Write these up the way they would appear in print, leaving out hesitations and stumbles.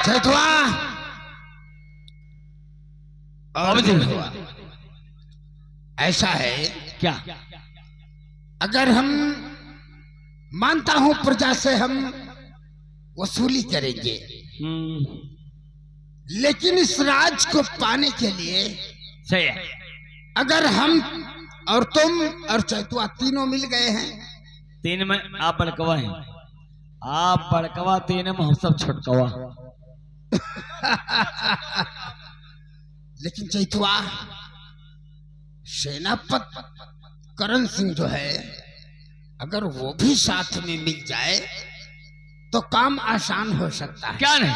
चैतवा और ऐसा है क्या? अगर हम मानता हूं प्रजा से हम वसूली करेंगे, लेकिन इस राज को पाने के लिए सही है। अगर हम और तुम और चैतवा तीनों मिल गए हैं, तीन में आप बड़कवा हैं, आप बड़कवा, तीन में हम सब छोटकवा। लेकिन चैतवा सेनापति करण सिंह जो है, अगर वो भी साथ में मिल जाए तो काम आसान हो सकता है। क्या नहीं?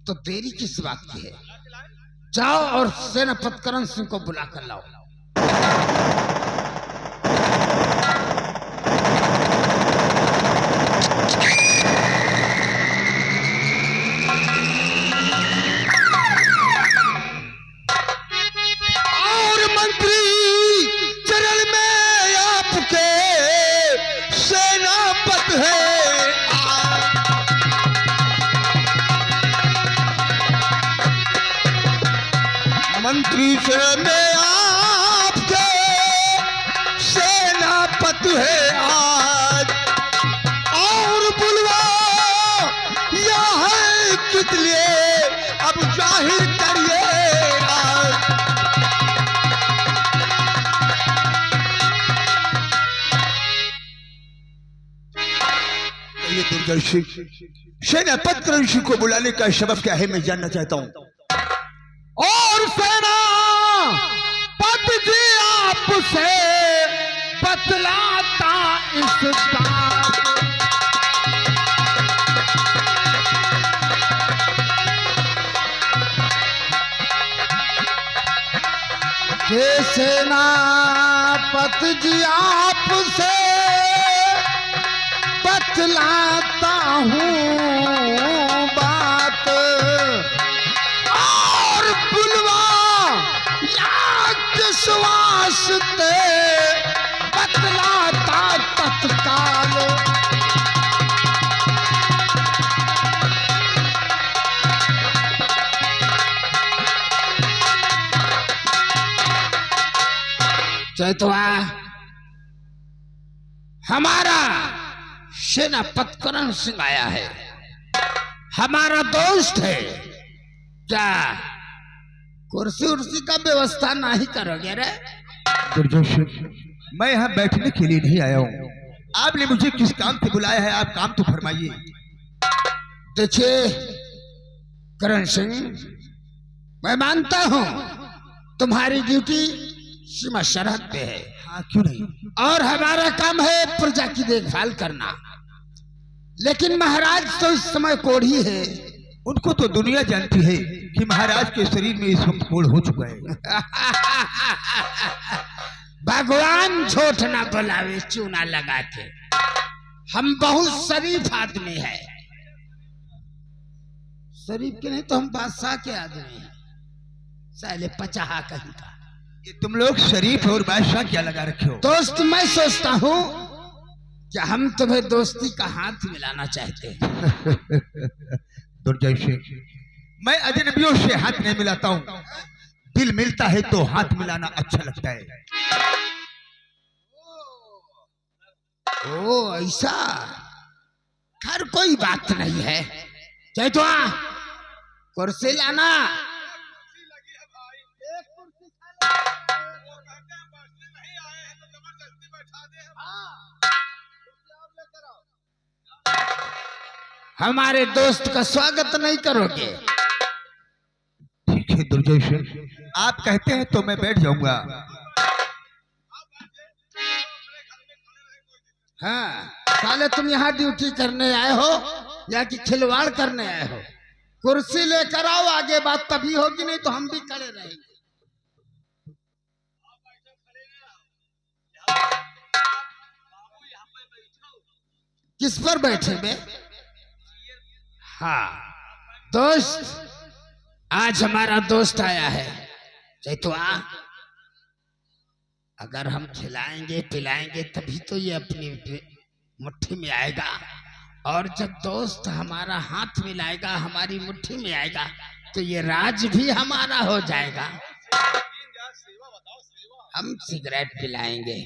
तो देरी किस बात की है? जाओ और सेनापति करण सिंह को बुला कर लाओ। और मंत्री चरण में आपके सेनापति है, मंत्री चरण में आपके सेनापति है आज। और बुलवा या है किस लिए अब जाहिर करिए आज। ये दुर्दर्शी सेनापति करण सिंह को बुलाने का सबब क्या है, मैं जानना चाहता हूँ। और सेना पति जी आपसे बतलाता इस बात, के सेना पति जी आपसे बतलाता हूँ बात। और बुलवा या किस वास्ते बतलाता तत्काल। चैतवा हमारा सेनापति करण सिंह आया है, हमारा दोस्त है, क्या कुर्सी उर्सी का व्यवस्था नहीं करोगे रे? दुर्दर्शी मैं यहाँ बैठने के लिए नहीं आया हूँ, आपने मुझे किस काम से बुलाया है, आप काम तो फरमाइए। देखिए करण सिंह, मैं मानता हूँ तुम्हारी ड्यूटी सीमा सरहद पे है। हाँ क्यों नहीं, और हमारा काम है प्रजा की देखभाल करना, लेकिन महाराज तो इस समय कोढ़ी है। उनको तो दुनिया जानती है कि महाराज के शरीर में इस वक्त कोढ़ हो चुका है। भगवान झूठ ना बुलावे चूना लगा के, हम बहुत शरीफ आदमी है। शरीफ के नहीं तो हम बादशाह के आदमी हैं, साले पचाहा कहीं का। ये तुम लोग शरीफ और बादशाह क्या लगा रखे हो? दोस्त मैं सोचता हूँ कि हम तुम्हें दोस्ती का हाथ मिलाना चाहते हैं। दुर्जय मैं अजनबियों से हाथ नहीं मिलाता हूँ, दिल मिलता है तो हाथ मिलाना अच्छा लगता है। ओ ऐसा, खैर कोई बात नहीं है। चैतवा कुर्सी लाना। हमारे दोस्त का स्वागत नहीं करोगे? ठीक है दुर्जय आप कहते हैं तो मैं बैठ जाऊंगा। हाँ साले तुम यहाँ ड्यूटी करने आए हो या कि खिलवाड़ करने आए हो? कुर्सी लेकर आओ, आगे बात तभी होगी, नहीं तो हम भी खड़े रहेंगे। किस पर बैठे बे? हाँ दोस्त, आज हमारा दोस्त आया है चैतवा, अगर हम खिलाएंगे पिलाएंगे तभी तो ये अपनी मुट्ठी में आएगा, और जब दोस्त हमारा हाथ मिलाएगा, हमारी मुट्ठी में आएगा, तो ये राज भी हमारा हो जाएगा। हम सिगरेट पिलाएंगे।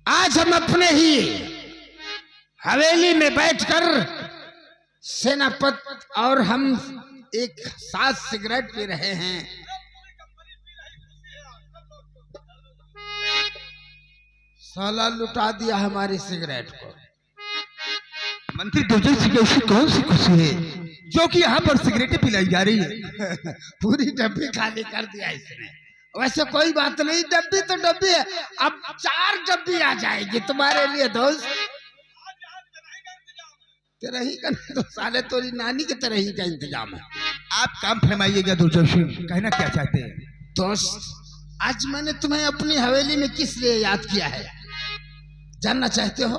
आज हम अपने ही हवेली में बैठकर सेनापति और हम एक साथ सिगरेट पी रहे हैं। साला लुटा दिया हमारी सिगरेट को। मंत्री दुर्जय सिंह की ऐसी कौन सी खुशी है जो कि यहाँ पर सिगरेटें पिलाई जा रही है? पूरी डब्बी खाली कर दिया इसने। वैसे कोई बात नहीं, डब्बी तो डब्बी है, अब 4 डब्बी आ जाएगी तुम्हारे लिए दोस्त। तेरा ही का तो साले तोरी नानी की तरह ही का इंतजाम है। आप काम फरमाइएगा दुर्जय सिंह, कहना क्या चाहते हैं? दोस्त, आज मैंने तुम्हें अपनी हवेली में किस लिए याद किया है जानना चाहते हो?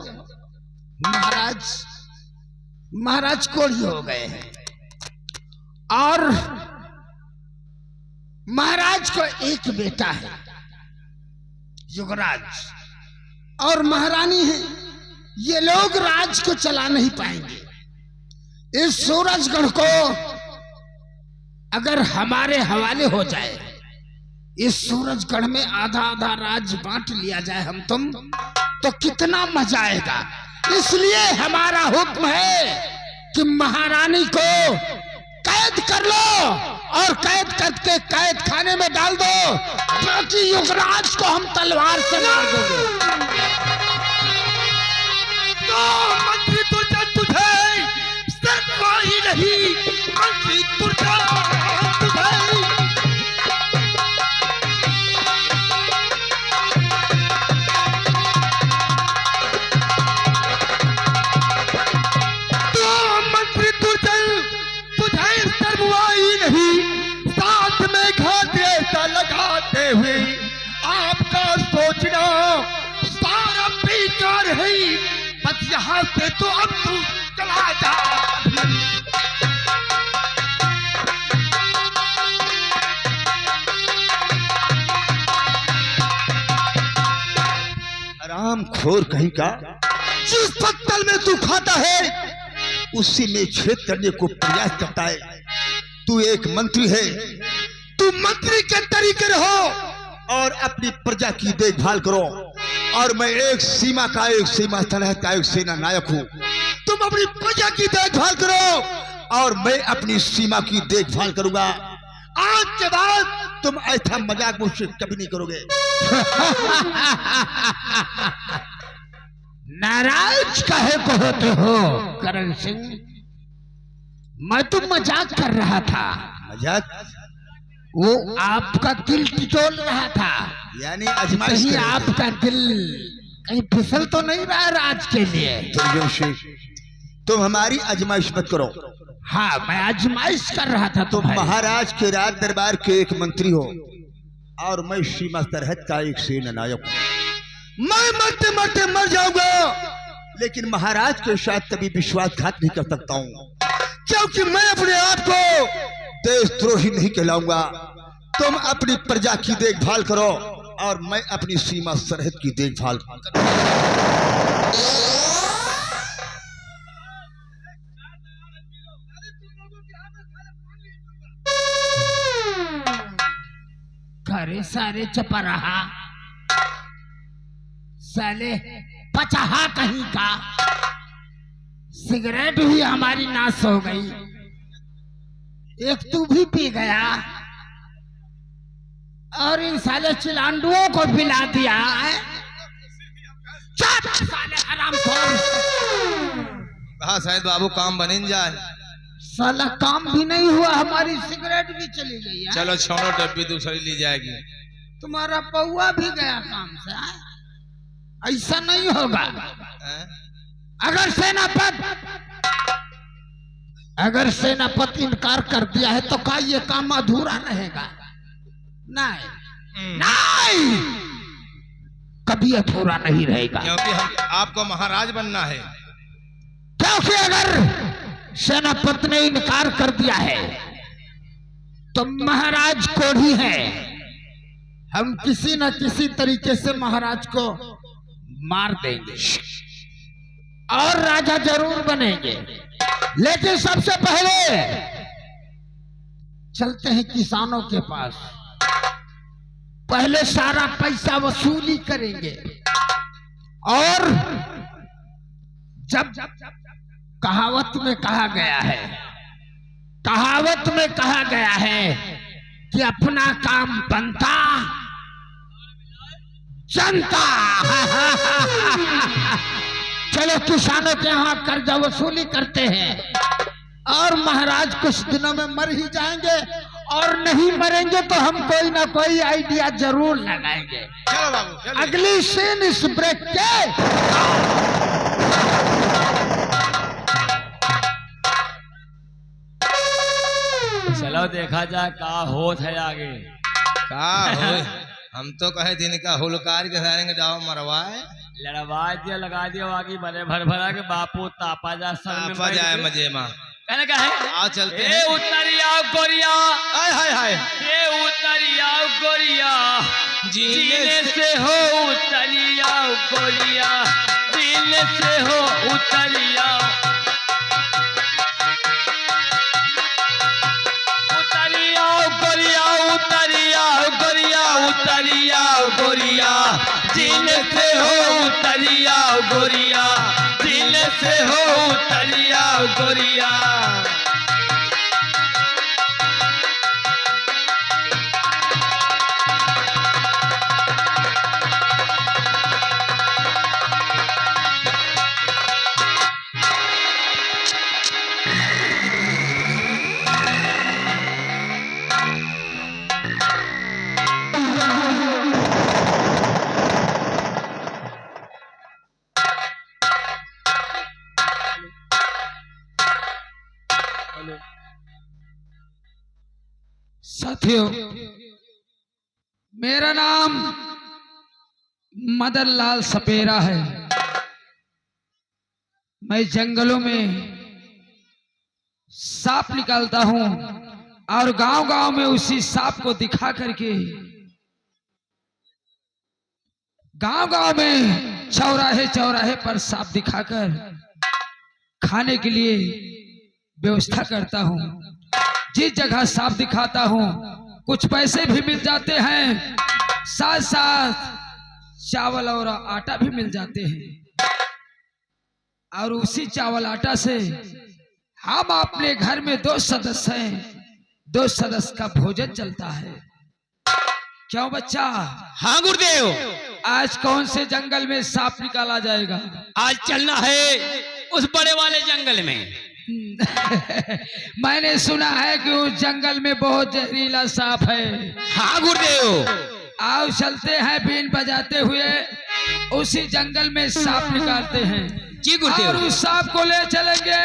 महाराज कोढ़ी हो गए हैं और महाराज को एक बेटा है युवराज, और महारानी है। ये लोग राज को चला नहीं पाएंगे। इस सूरजगढ़ को अगर हमारे हवाले हो जाए, इस सूरजगढ़ में आधा आधा राज बांट लिया जाए हम तुम, तो कितना मजा आएगा। इसलिए हमारा हुक्म है कि महारानी को कैद कर लो और कैद करके कैद खाने में डाल दो, बाकी युवराज को हम तलवार से मार देंगे। तो मंत्री तुझे सरवाही नहीं, मंत्री तुझे लगाते हुए आपका सोचना सारा बेकार है। बस यहाँ से तो अब तू चला जा। आराम खोर कहीं का, जिस पत्तल में तू खाता है उसी में छेद करने को प्रयास करता है। तू एक मंत्री है, तू मंत्री के तरीके रहो और अपनी प्रजा की देखभाल करो, और मैं एक सीमा तलहट का एक सेना नायक हूं। तुम अपनी प्रजा की देखभाल करो और मैं अपनी सीमा की देखभाल करूंगा। आज के बाद तुम ऐसा मजाक मुझसे कभी नहीं करोगे। नाराज काहे को होते हो करण सिंह? मैं तो मजाक कर रहा था। मजाक? वो आपका दिल टिटोल रहा था, यानी आजमाइश। कहीं आपका दिल कहीं फिसल तो नहीं रहा राज के लिए? तुम हमारी आजमाइश मत करो। हाँ, मैं आजमाइश कर रहा था। तुम महाराज के राज दरबार के एक मंत्री हो और मैं सीमा सरहद का एक सेना नायक हूं। मैं मरते मरते मर जाऊंगा, लेकिन महाराज के साथ कभी विश्वासघात नहीं कर सकता हूं, क्योंकि मैं अपने आप को देशद्रोही नहीं कहलाऊंगा। तुम अपनी प्रजा की देखभाल करो और मैं अपनी सीमा सरहद की देखभाल करे सारे चपा रहा। साले पचहा कहीं का, सिगरेट भी हमारी नाश हो गई, एक तू भी पी गया और इन साले चिलांडुओं को पिला दिया है। चुप साले हरामखोर। कहा शायद बाबू काम बन जाए। साला काम भी नहीं हुआ, हमारी सिगरेट भी चली गई है। चलो छोड़ो, डब्बी दूसरी ली जाएगी। तुम्हारा पौआ भी गया काम से। ऐसा नहीं होगा। अगर सेनापति इनकार कर दिया है तो क्या ये काम अधूरा रहेगा? नहीं नहीं, कभी अधूरा नहीं रहेगा। क्योंकि हम आपको महाराज बनना है। क्योंकि अगर सेनापति ने इनकार कर दिया है तो महाराज को ही है। हम किसी न किसी तरीके से महाराज को मार देंगे और राजा जरूर बनेंगे। लेकिन सबसे पहले चलते हैं किसानों के पास, पहले सारा पैसा वसूली करेंगे। और जब कहावत में कहा गया है कि अपना काम बनता जनता। चलो किसानों के यहाँ कर्जा वसूली करते हैं और महाराज कुछ दिनों में मर ही जाएंगे, और नहीं मरेंगे तो हम कोई ना कोई आइडिया जरूर लगाएंगे। चलो बाबू चलो। अगली सीन इस ब्रेक के। चलो देखा जाए का होत है आगे। का हो? हम तो कहे दिन का हुलकार के सारेंगे जाओ मरवाए, लड़वा दिया लगा दिया आगे बने भर भरा के बापू तापा जा सर में आपा जाए मजे माँ। कहने का है आओ चलते ए हैं। उतरिया गोरिया, हाय हाय हाय। ए उतरिया गोरिया, जीने से हो उतरिया गोरिया, जीने से हो उतरिया। उतरिया गोरिया, उतरिया गोरिया, उतरिया गोरिया, जीने से हो उतरिया गोरिया, जीने से हो उतरिया गोरिया। साथियों, मेरा नाम मदन लाल सपेरा है। मैं जंगलों में सांप निकालता हूं और गांव-गांव में उसी सांप को दिखा करके गांव-गांव में चौराहे पर सांप दिखाकर खाने के लिए व्यवस्था करता हूं। जिस जगह सांप दिखाता हूं कुछ पैसे भी मिल जाते हैं, साथ साथ चावल और आटा भी मिल जाते हैं। और उसी चावल आटा से हम अपने घर में 2 सदस्य हैं, 2 सदस्य का भोजन चलता है। क्यों बच्चा? हाँ गुरुदेव, आज कौन से जंगल में सांप निकाला जाएगा? आज चलना है उस बड़े वाले जंगल में। मैंने सुना है कि उस जंगल में बहुत जहरीला सांप है। हाँ गुरुदेव, आओ चलते हैं, बीन बजाते हुए उसी जंगल में सांप निकालते हैं। जी गुरुदेव। और उस सांप को ले चलेंगे,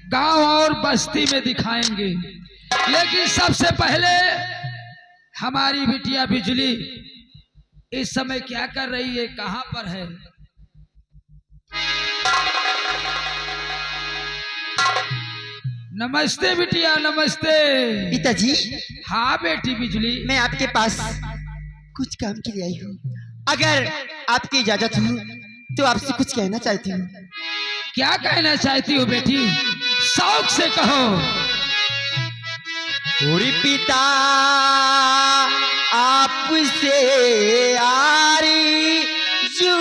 गांव और बस्ती में दिखाएंगे। लेकिन सबसे पहले हमारी बिटिया बिजली इस समय क्या कर रही है, कहां पर है? नमस्ते बिटिया, नमस्ते। पिताजी, हाँ बेटी बिजली, मैं आपके पास कुछ काम के लिए आई हूँ। अगर आपकी इजाजत हो तो आपसे कुछ कहना चाहती हूँ। क्या कहना चाहती हो बेटी? शौक से कहो। थोड़ी पिता आपसे आरी जू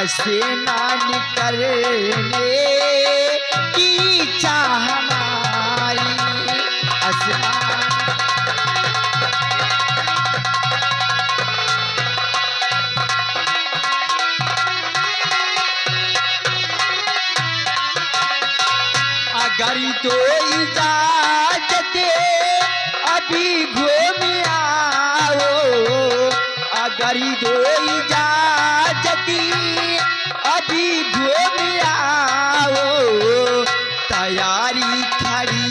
स्नान करने की इच्छा हमारी स्नान। अगर तो इजाजत अभी घूम आओ, अगर दो इजाजत अभी घूम आओ, तैयारी खड़ी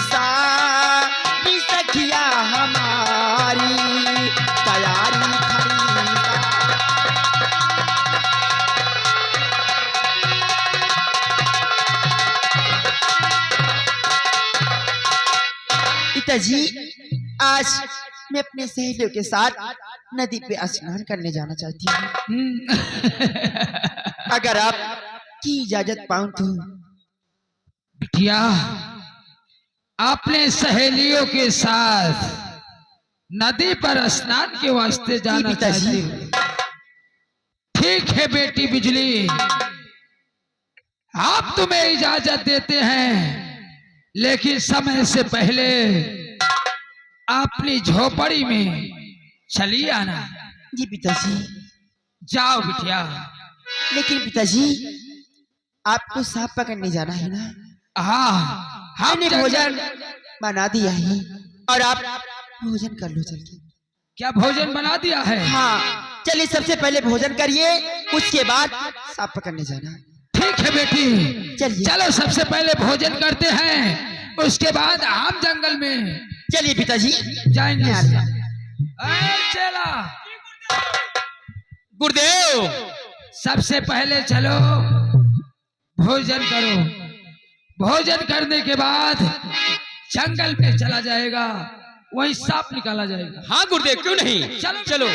सारी सखिया हमारी, तैयारी खड़ी पिताजी, आज मैं अपने सहेलियों के साथ नदी पे स्नान करने जाना चाहती हूँ। अगर आप की इजाजत पाऊं तो। बिटिया, अपने सहेलियों के साथ नदी पर स्नान के वास्ते जाना चाहती हूँ। ठीक है बेटी बिजली, आप तुम्हें इजाजत देते हैं, लेकिन समय से पहले अपनी झोपड़ी में चली आना। जी पिताजी। जाओ बिटिया। लेकिन पिताजी, आपको सांप पकड़ने जाना है ना? हाँ, हमने भोजन बना दिया है और आप भोजन कर लो चल के। क्या भोजन बना दिया है? हाँ, चलिए सबसे पहले भोजन करिए, उसके बाद सांप पकड़ने जाना। ठीक है बेटी, चलिए। चलो सबसे पहले भोजन करते हैं, उसके बाद आम जंगल में चलिए पिताजी जाएंगे। चला गुरुदेव, सबसे पहले चलो भोजन करो, भोजन करने के बाद जंगल में चला जाएगा, वहीं सांप निकाला जाएगा। हाँ गुरुदेव, क्यों नहीं, चलो चलो।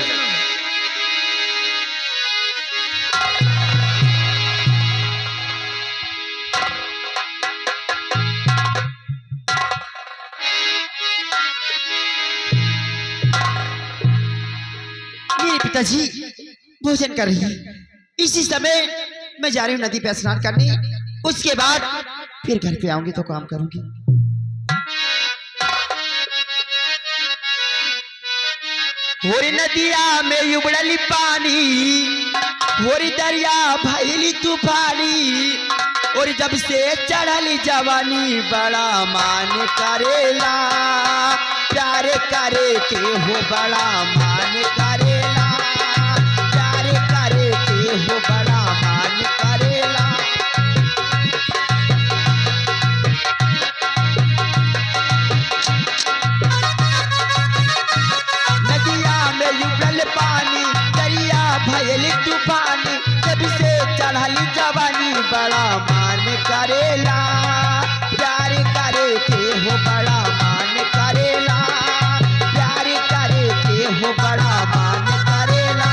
मेरे पिताजी भोजन कर रही है, इसी समय मैं जा रही हूँ नदी पे स्नान करने, उसके बाद फिर घर पे आऊंगी तो काम करूंगी। होरी नदिया में उबड़ली पानी, होरी दरिया भैली तूफानी, और जब से चढ़ली जवानी बड़ा मान करेला, प्यार करे के हो बड़ा मान करेला, प्यार करे के हो बड़ा मान करेला। नदिया में उबल पानी, दरिया भयल तूफानी, जब से चढ़ली जवानी बड़ा मान करेला, प्यार करे के हो बड़ा मान करेला, प्यार करे के हो बड़ा मान करेला।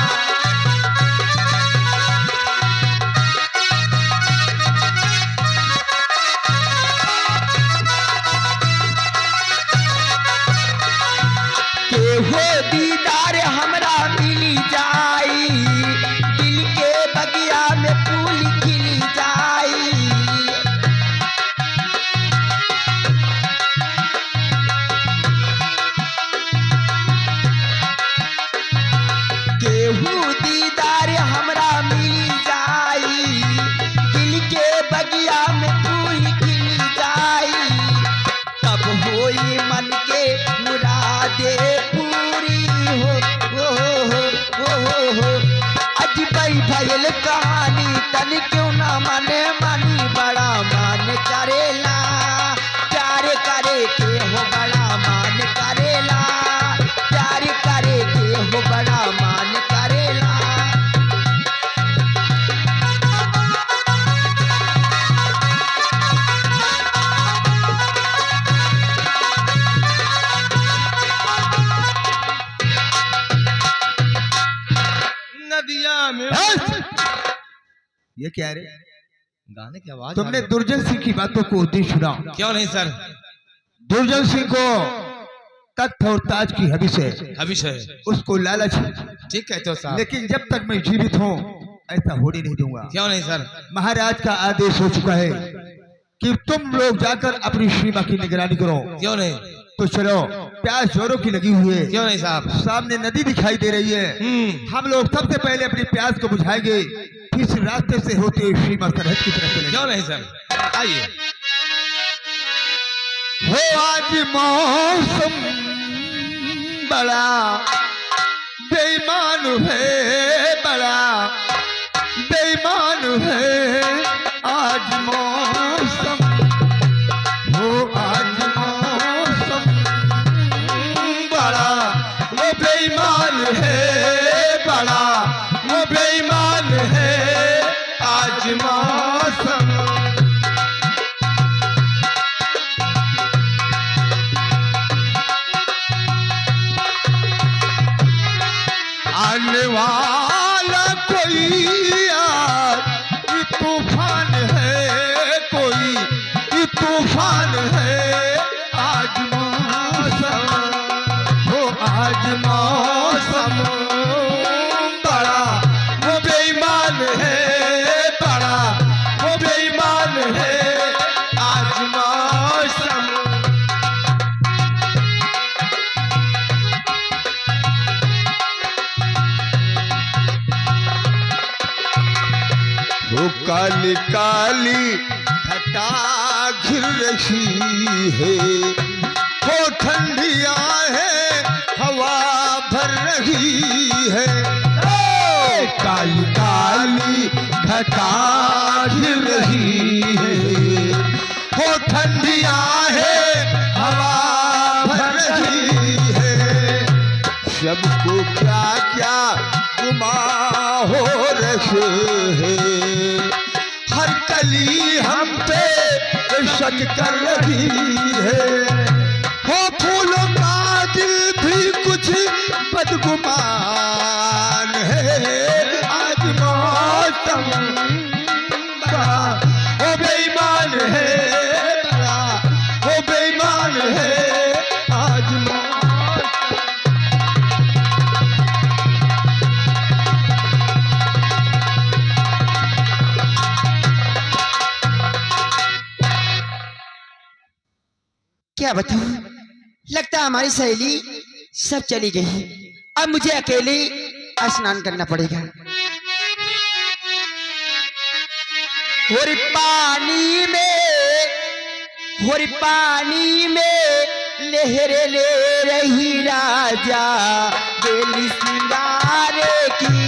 के हो दीदार हमरा मिली जाई, दिल के बगिया में फूल खिली जाई। केहू दीदार हमरा मिली जाई, दिल के बगिया में फूल खिली जाई, तब होई मन के मुरादे पूरी हो। अजबई भयल कहानी तन क्यों ना माने मानी, बड़ा मान करेला, प्यार करे के हो बड़ा मान करेला, प्यार करे के हो बड़ा मान करेला। नदिया में ये क्या रे? गाने की आवाज तुमने आ रही दुर्जन सिंह की बातों को उद्देश्य सुना? है। क्यों नहीं सर, दुर्जन सिंह को तख्त और ताज की हविस है, हविष है। उसको लालच है, ठीक कहते हो साहब। लेकिन जब तक मैं जीवित हूँ ऐसा होने नहीं दूंगा। क्यों नहीं सर? महाराज का आदेश हो चुका है कि तुम लोग जाकर अपनी श्री माँ की निगरानी करो। क्यों नहीं? तो चलो, प्यास जोरों की लगी हुई है। क्यों नहीं साहब? सामने नदी दिखाई दे रही है। हम लोग सबसे पहले अपनी प्यास को बुझाएंगे, फिर इस रास्ते से होते हुए श्री माँ सरहद की तरफ चलेंगे। क्यों नहीं सर? आइए। हो आज मौसम बड़ा बेईमान है, बड़ा बेईमान है आज मौसम। हो आज मौसम बड़ा वो बेईमान है, बड़ा वो बेईमान है आज मौसम। आने वाला कोई यार ये तूफान है, कोई ये तूफान है आज मौसम। हो आज मौसम बड़ा वो बेईमान है, बड़ा वो बेईमान है आज मौसम। वो काली काली घटा घिर रही है, वो ठंडिया है हवा भर रही है। ओ, काली काली घटा घिर रही है, वो ठंडिया है हवा भर रही है। सबको क्या क्या गुमा हो रहे हैं, हर कली हम पे शक कर रही है। हो फूलों का दिल भी कुछ बदगुमान है आज मौसम बड़ा वो बेईमान है, बड़ा वो बेईमान है आज मौसम। क्या बताऊं, लगता है हमारी सहेली सब चली गई। अब मुझे अकेले स्नान करना पड़ेगा। होरी पानी में लहरे ले रही राजा बेली सिंगारे की।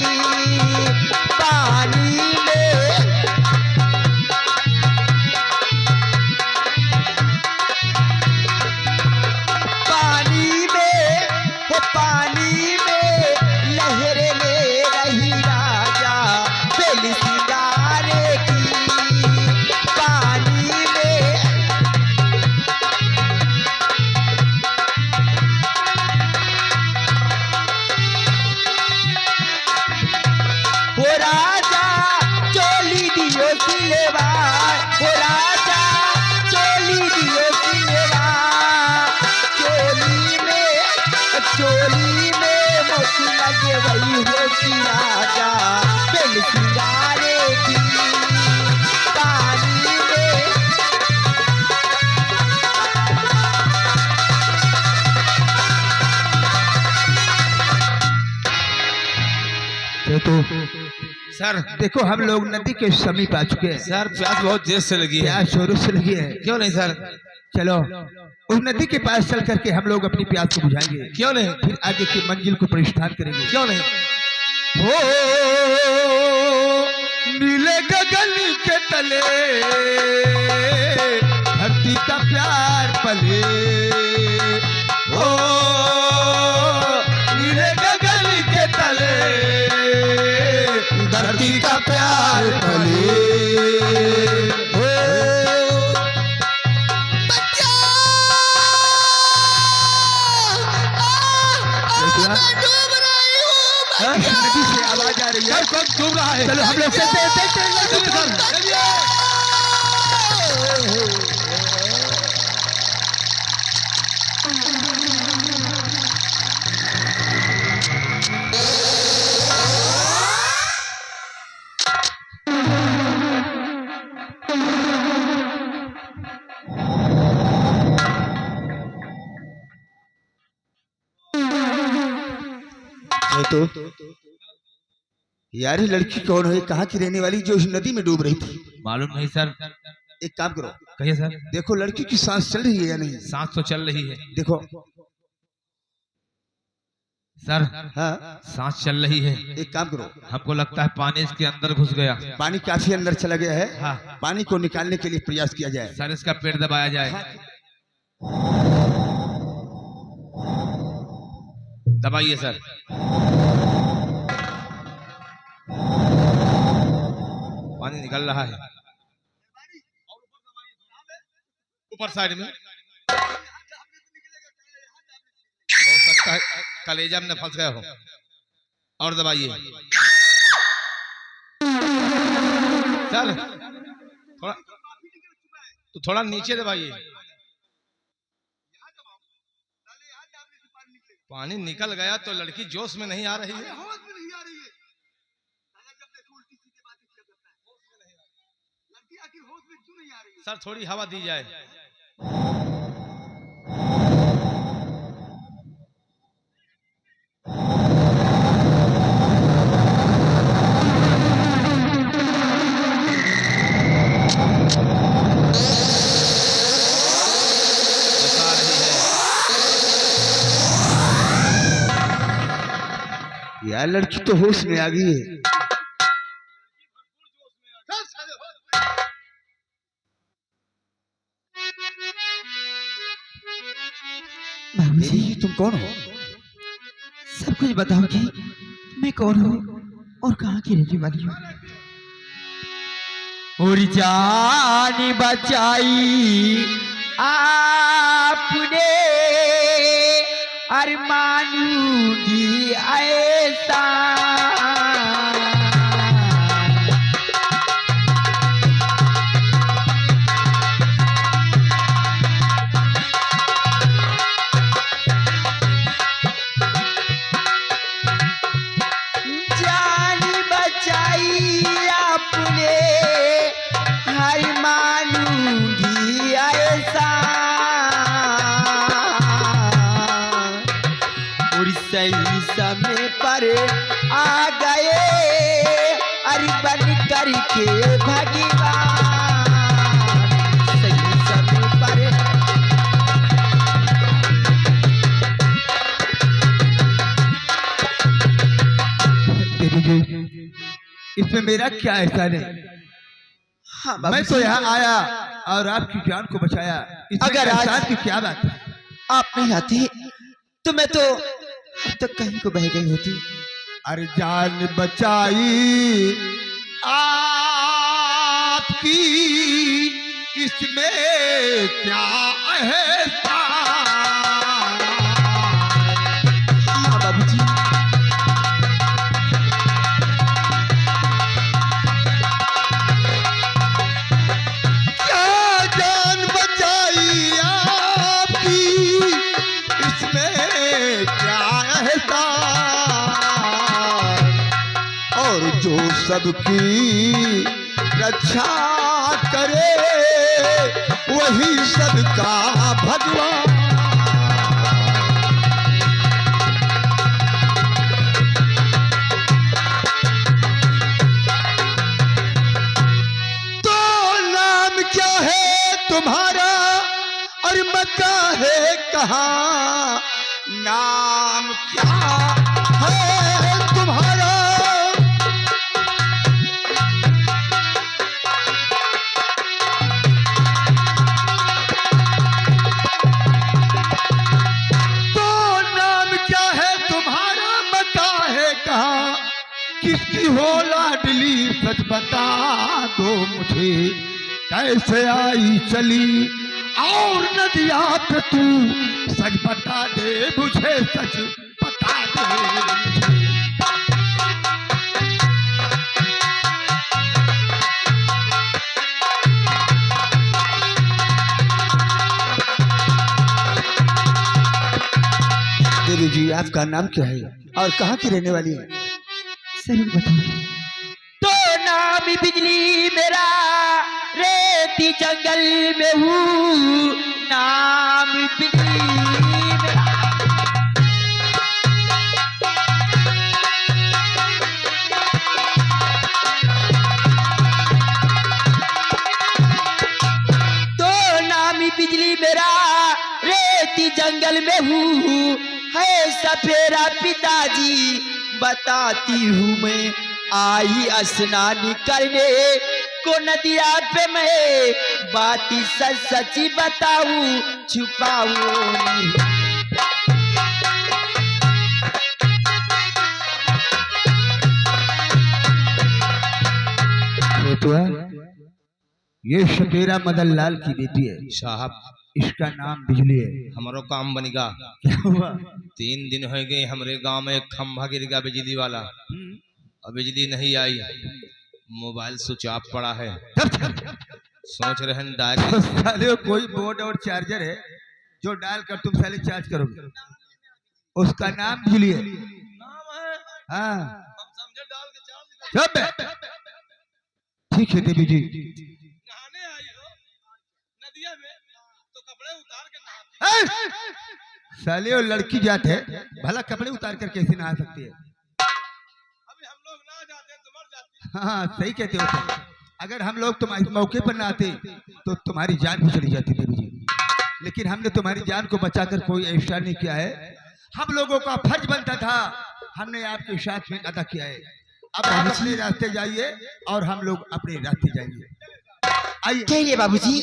पानी में लहरे ले रही राजा बेली सिंगारे की। पानी में हो राजा चोली दियो सिलेवा, हो राजा चोली दियो सिलेवा। चोली में मोती लगे वही होती राजा बेल सिंगारे की। पानी में तो सर देखो, हम लोग नदी के समीप आ चुके हैं। सर प्यास बहुत देर से लगी है। प्यास जोरों से लगी है। क्यों नहीं सर? चलो, उस नदी के पास चल करके हम लोग अपनी प्यास को बुझाएंगे। क्यों नहीं? फिर आगे की मंजिल को प्रस्थान करेंगे। क्यों नहीं? हो नीले गगन के तले धरती का प्यार पले। हो नीले गगन के तले धरती का प्यार पले। नदी से आवाज आ रही है, कौन डूब रहा है? चलो हम लोग चलते हैं, देखते हैं। ये तो यार ये लड़की कौन है, कहाँ की रहने वाली जो इस नदी में डूब रही थी? मालूम नहीं सर। एक काम करो, कहिए सर। देखो लड़की की सांस चल रही है या नहीं? सांस तो चल रही है देखो। सर। हाँ सांस चल रही है। एक काम करो, हमको लगता है पानी इसके अंदर घुस गया। पानी काफी अंदर चला गया है। हाँ। पानी को निकालने के लिए प्रयास किया जाए। सर इसका पेट दबाया जाए। दबाइए सर। पानी निकल रहा है ऊपर साइड में। हो सकता है कलेजा में फंस गया हो। और दबाइए सर। थोड़ा तो थोड़ा नीचे दबाइए। पानी निकल गया तो लड़की जोश में नहीं आ रही है। सर थोड़ी हवा दी जाए। यार लड़की तो होश में आ गई है। बाबूजी ये तुम कौन हो? सब कुछ बताओगी मैं कौन हूँ और कहाँ की रहने वाली हूँ? और जान बचाई आपने अरमानूंगी ऐसा। जान बचाई आपने हर मानूंगी ऐसा। और सही समय पर आ गए अरे बन करके भगवान। सही समय पर इसमें मेरा क्या एहसान है? हाँ मैं तो यहाँ आया और आपकी जान को बचाया। इसमें अगर आज- एहसान की क्या बात है? आप नहीं आते तो मैं तो अब तक कहीं को बह गई होती। अरे जान बचाई आपकी इसमें क्या एहसान? हाँ बाबूजी क्या जान बचाई आपकी इसमें क्या एहसान? और जो सबकी रक्षा करे वही सबका भगवान। तो नाम क्या है तुम्हारा और मक्का है कहाँ? नाम क्या है तुम्हारा? तो नाम क्या है तुम्हारा, मक्का है कहाँ? किसकी हो लाडली सच बता दो मुझे। कैसे आई चली और नदिया पे तू सच बता दे मुझे, सच बता दे। देवी जी आपका नाम क्या है और कहाँ की रहने वाली है? जरूर बताऊंगी। तो नाम बिजली मेरा रेती जंगल में हूँ। नाम बिजली मेरा जंगल में हूँ है सफेरा पिताजी, बताती हूँ मैं आई स्नान करने को नदिया पे, मैं बात सच सच्ची बताऊं छुपाऊं नहीं। बेटुआ, ये शकेरा मदन लाल की बेटी है, साहब इसका नाम बिजली है। हमारो काम बनेगा। क्या हुआ? 3 दिन हो गए हमारे गांव में एक खंभा गिर गया बिजली वाला, और बिजली नहीं आई, मोबाइल स्विच ऑफ पड़ा है। सोच रहे हैं डायरेक्ट साले कोई बोर्ड और चार्जर है जो डाल कर तुम साले चार्ज करोगे, उसका नाम बिजली है। हाँ चुप है। ठीक है देवी जी। साले वो लड़की जात है, भला कपड़े उतार कर कैसे नहा सकती है? अभी हम लोग ना जाते तो मर जाते। हाँ सही कहते हो तुम। अगर हम लोग तुम्हारे मौके पर ना आते तो तुम्हारी जान भी चली जाती देवी जी, लेकिन हमने तुम्हारी जान को बचाकर कोई ऐसा नहीं किया है। हम लोगों का फर्ज बनता था, हमने आपके साथ में अदा किया है। अब आप अपने रास्ते जाइए और हम लोग अपने रास्ते जाएंगे। आइए। क्या ये बाबूजी?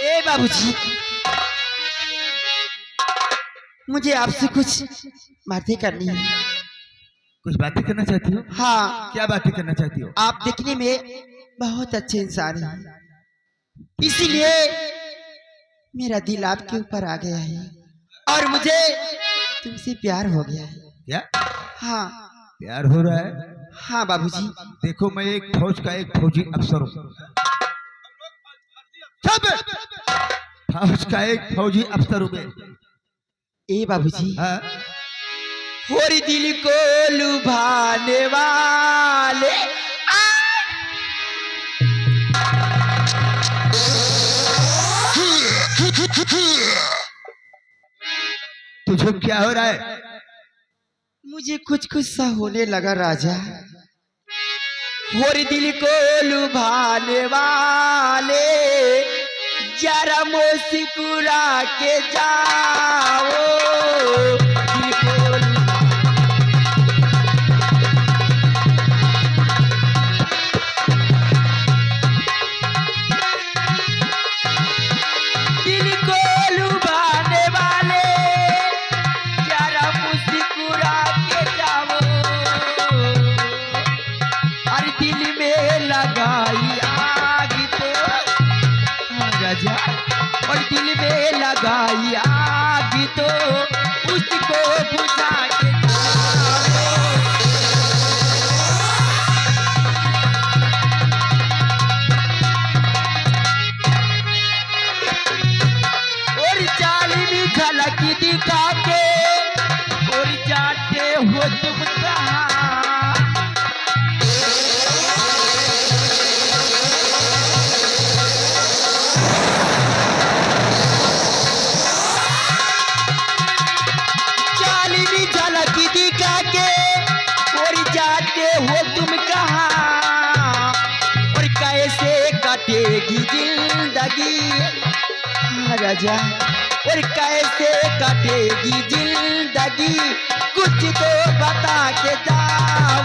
ए बाबूजी, मुझे आपसे कुछ बातें करनी है। कुछ बातें करना चाहती हो? हाँ, क्या बातें करना चाहती हो? आप दिखने में बहुत अच्छे इंसान हैं, इसीलिए मेरा दिल आपके ऊपर आ गया है और मुझे तुमसे प्यार हो गया है। क्या हाँ प्यार हो रहा है? हाँ बाबूजी। देखो मैं एक फौज का एक फौजी अफसर हूँ। फौज का एक फौजी अफसर हूँ मैं। ए बाबूजी, हाँ? और दिल को लुभाने वाले तुझे क्या हो रहा है? मुझे कुछ कुछ सा होने लगा राजा। और दिल को लुभाने वाले जरा मुस्कुरा के जाओ, दिल को दिल को लुभाने वाले जरा मुस्कुरा के जाओ, और दिल में लगाई आग तो राजा, और दिल में लगाई आग तो उसको बुझा के जाओ। और जालिमी झलक दिखा के और जाते हो तुम कहाँ? जालिमी झलक दिखा के और जाते हो तुम कहाँ? और कैसे कटेगी जिंदगी राजा, और कैसे कटेगी जिंदगी, कुछ तो बता के जाओ।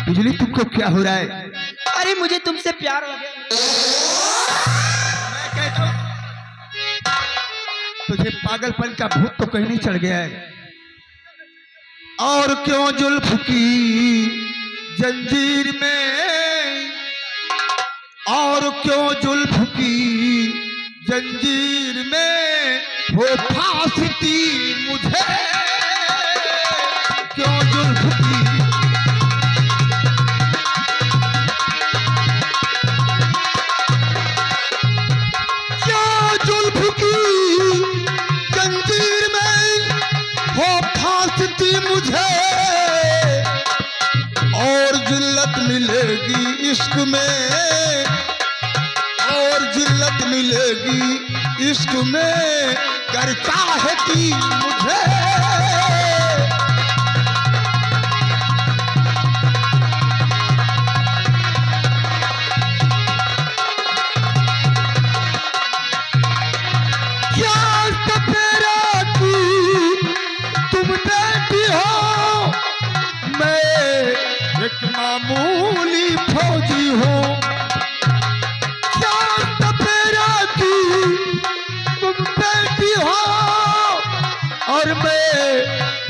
बिजली तुमको क्या हो रहा है? अरे मुझे तुमसे प्यार हो गया। मैं कहता हूं, तुझे पागलपन का भूत तो कहीं नहीं चढ़ गया है? और क्यों जुल्फ की जंजीर में, और क्यों जुल्फ की जंजीर में हो फांसती मुझे, क्यों जुल्फ की जंजीर में हो फांसती मुझे, और जिल्लत मिलेगी इश्क में, और जिल्लत मिलेगी इश्क में, कर चाहती मुझे।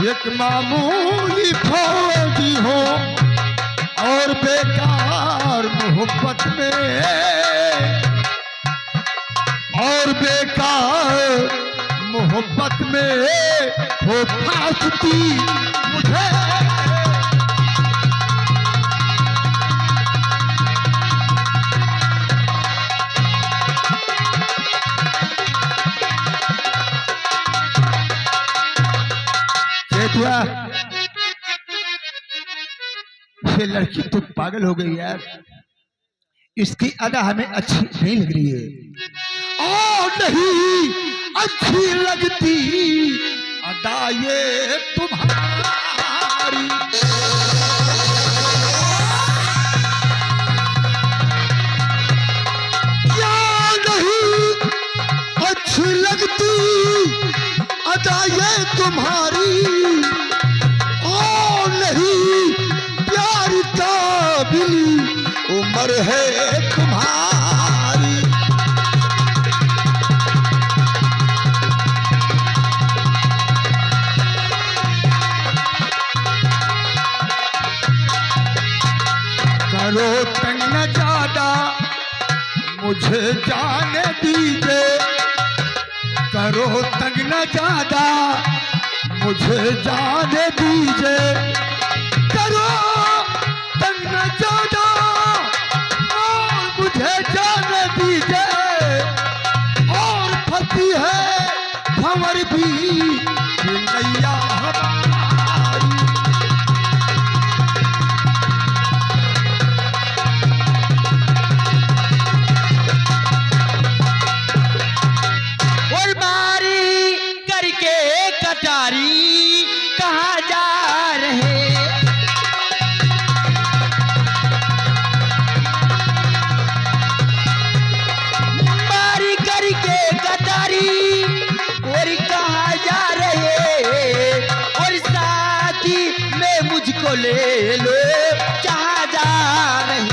एक मामूली फौजी हो और बेकार मोहब्बत में, और बेकार मोहब्बत में हो फांसती मुझे। चेतुआ, ये लड़की तो पागल हो गई यार, इसकी अदा हमें अच्छी नहीं लग रही है। ओ नहीं, अच्छी लगती अदा ये तुम्हारी। क्या नहीं अच्छी लगती अदा ये तुम्हारी। ओ नहीं, प्यार काबिल उम्र है तुम्हारी। करो तंग न ज्यादा मुझे जाने दीजिए, करो तंग न ज्यादा मुझे जाने दीजिए, करो तंग न ज्यादा और मुझे जाने दीजिए। और फंसी है भंवर भी नैया हमारी। और मारी करके कटारी कहाँ जा रहे। मारी करके कटारी और कहाँ जा रहे। और साथी में मुझको ले लो कहाँ जा रहे।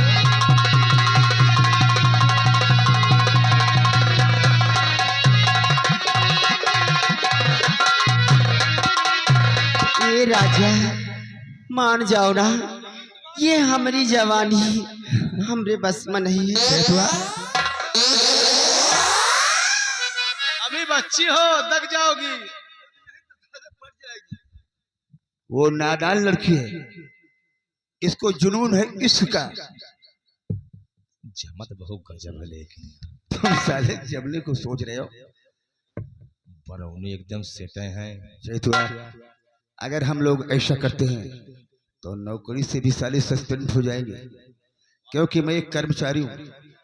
ए राजा मान जाओ ना, ये हमारी जवानी हमरे बस में नहीं है। चेतुआ, अभी बच्ची हो, दग जाओगी। वो नादान लड़की है, इसको जुनून है इश्क का। जमत बहुत गजब है, लेकिन तुम साले जमने को सोच रहे हो। बरौनी एकदम सेटे हैं। चेतुआ, अगर हम लोग ऐसा करते हैं तो नौकरी से भी साले सस्पेंड हो जाएंगे, क्योंकि मैं एक कर्मचारी हूँ।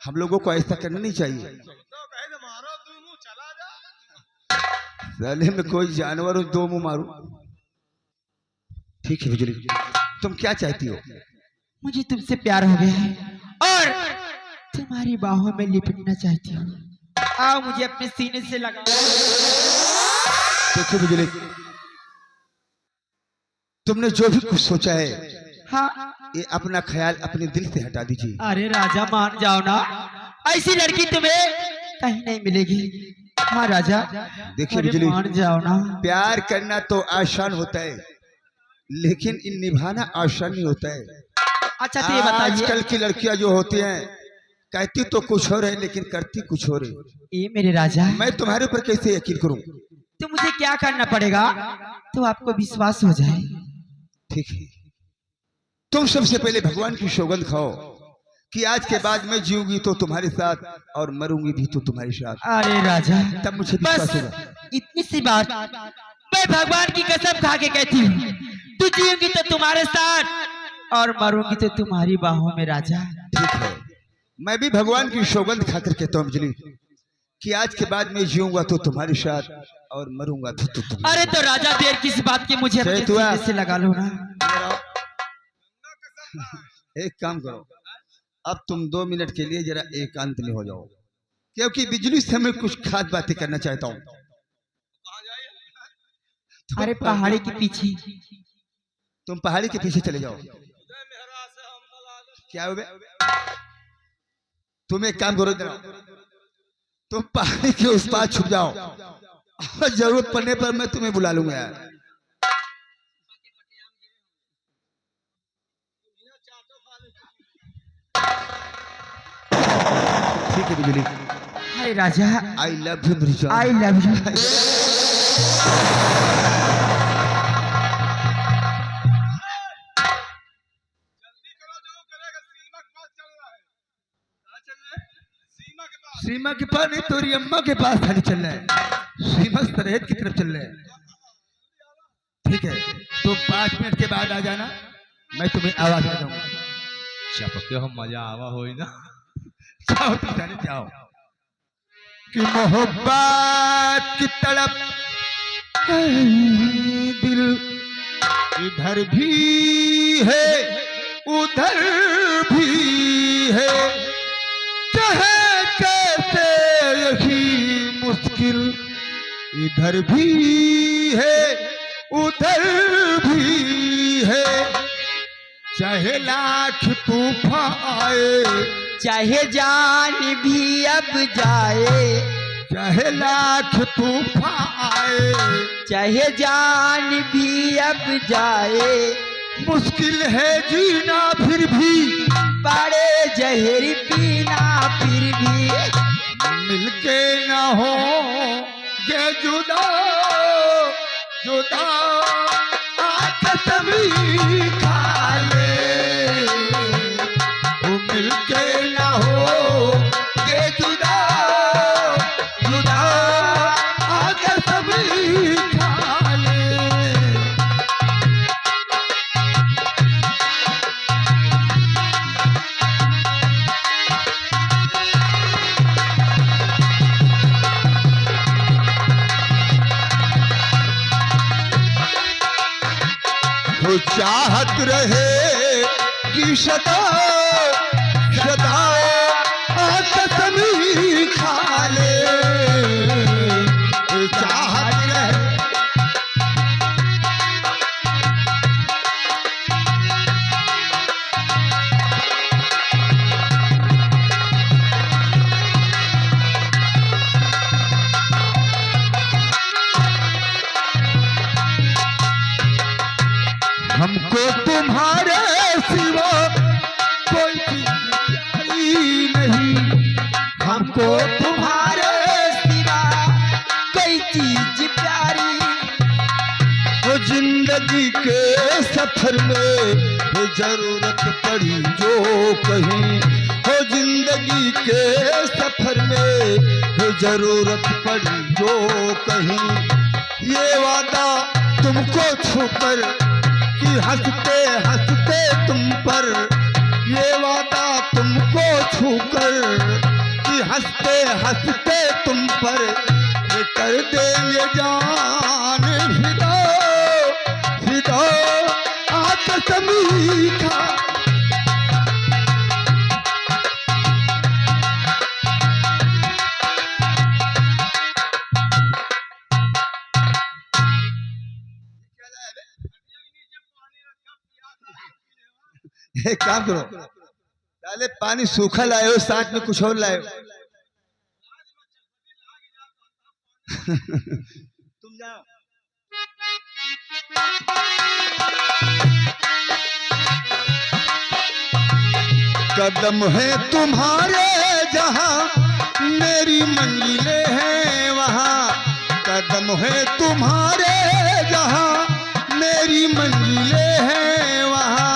हम लोगों को ऐसा करना नहीं चाहिए। साले में कोई जानवर हो दो मुंह मारू। ठीक है बिजली, तुम क्या चाहती हो? मुझे तुमसे प्यार हो गया है और तुम्हारी बाहों में लिपटना चाहती हूँ। आओ मुझे अपने सीने से लगा। देखो बिजली, तुमने जो भी कुछ सोचा है, हाँ। ये अपना ख्याल अपने दिल से हटा दीजिए। अरे राजा मान जाओ ना, ऐसी लड़की तुम्हें कहीं नहीं मिलेगी। हाँ राजा, देखिए अरे बिजली, मान जाओ ना। प्यार करना तो आसान होता है, लेकिन इन निभाना आसान नहीं होता है। अच्छा तो ये बताइए, आजकल की लड़कियां जो होती हैं, कहती तो कुछ और है लेकिन करती कुछ और है। ये मेरे राजा, मैं तुम्हारे ऊपर कैसे यकीन करूं? तो मुझे क्या करना पड़ेगा तो आपको विश्वास हो जाए? ठीक है, तुम सबसे पहले भगवान की सौगंध खाओ कि आज के बाद मैं जीऊंगी तो तुम्हारे साथ और मरूंगी भी तो तुम्हारे साथ। अरे राजा, तब मुझे विश्वास बस होगा। इतनी सी बात मैं भगवान की कसम खा के कहती हूँ, तू जियोगी तो तुम्हारे साथ और मरूंगी तो तुम्हारी बाहों में राजा। ठीक है, मैं भी भगवान की सौगंध खाकर कहता हूँ बिजली कि आज के बाद मैं जीऊंगा तो तुम्हारे साथ और मरूंगा भी तो तुम्हारे अरे तो राजा देर किस बात की, मुझे अपने चेतुआ। सीने से लगा लो ना। एक काम करो, अब तुम 2 मिनट के लिए जरा एकांत में हो जाओ, क्योंकि बिजली से मैं कुछ खास बातें करना चाहता हूँ। अरे पहाड़ी के पीछे। तुम पहाड़ी के पीछे चले जाओ। क्या हो बे? तुम एक काम करो, जरा तुम पहाड़ी के उस पार छुप जाओ और जरूरत पड़ने पर मैं तुम्हें बुला लूंगा यार। ठीक है बिजली। हाय राजा, आई लव यू मेरी जान। I love you. सीमा के पास नहीं, तोरी अम्मा के पास खाली चल रहा है। सीमा सरहद की तरफ चल रहा है। ठीक है, तो 5 मिनट के बाद आ जाना, मैं तुम्हें आवाज लगाऊंगा। चपके हो मजा आवा हो ना। जाओ तुम जाने जाओ कि मोहब्बत की तड़प है, दिल इधर भी है उधर भी है, चाहे कैसे यही मुश्किल, इधर भी है उधर भी है, चाहे लाख तूफान आए, चाहे जान भी अब जाए, चाहे लाख तूफान आए, चाहे जान भी अब जाए, मुश्किल है जीना फिर भी, पड़े जहर पीना फिर भी, मिलके ना हो ये जुदा जुदा, कसम खा ले, वो मिलके ना हो ये जुदा जुदा, कसम खा ले। वो चाहत रहे कि सदा सदा कसम खा ले, चाहत रहे। हमको तुम्हारे सिवा कोई चीज प्यारी नहीं, हमको तुम्हारे सिवा कोई चीज प्यारी, वो जिंदगी के सफर में वो जरूरत पड़ी जो कहीं, वो जिंदगी के सफर में वो जरूरत पड़ी जो कहीं, ये वादा तुमको छूकर कि हंसते हंसते तुम पर, ये वादा तुमको छूकर कि हंसते हंसते तुम पर, ये कर देंगे जान फिदा फिदा, कसम खा। एक काम करो, पहले पानी सूखा लाए हो, साथ में कुछ और लाए हो। तुम जाओ। कदम है तुम्हारे जहां मेरी मंजिलें हैं वहां, कदम है तुम्हारे जहां मेरी मंजिलें हैं वहां,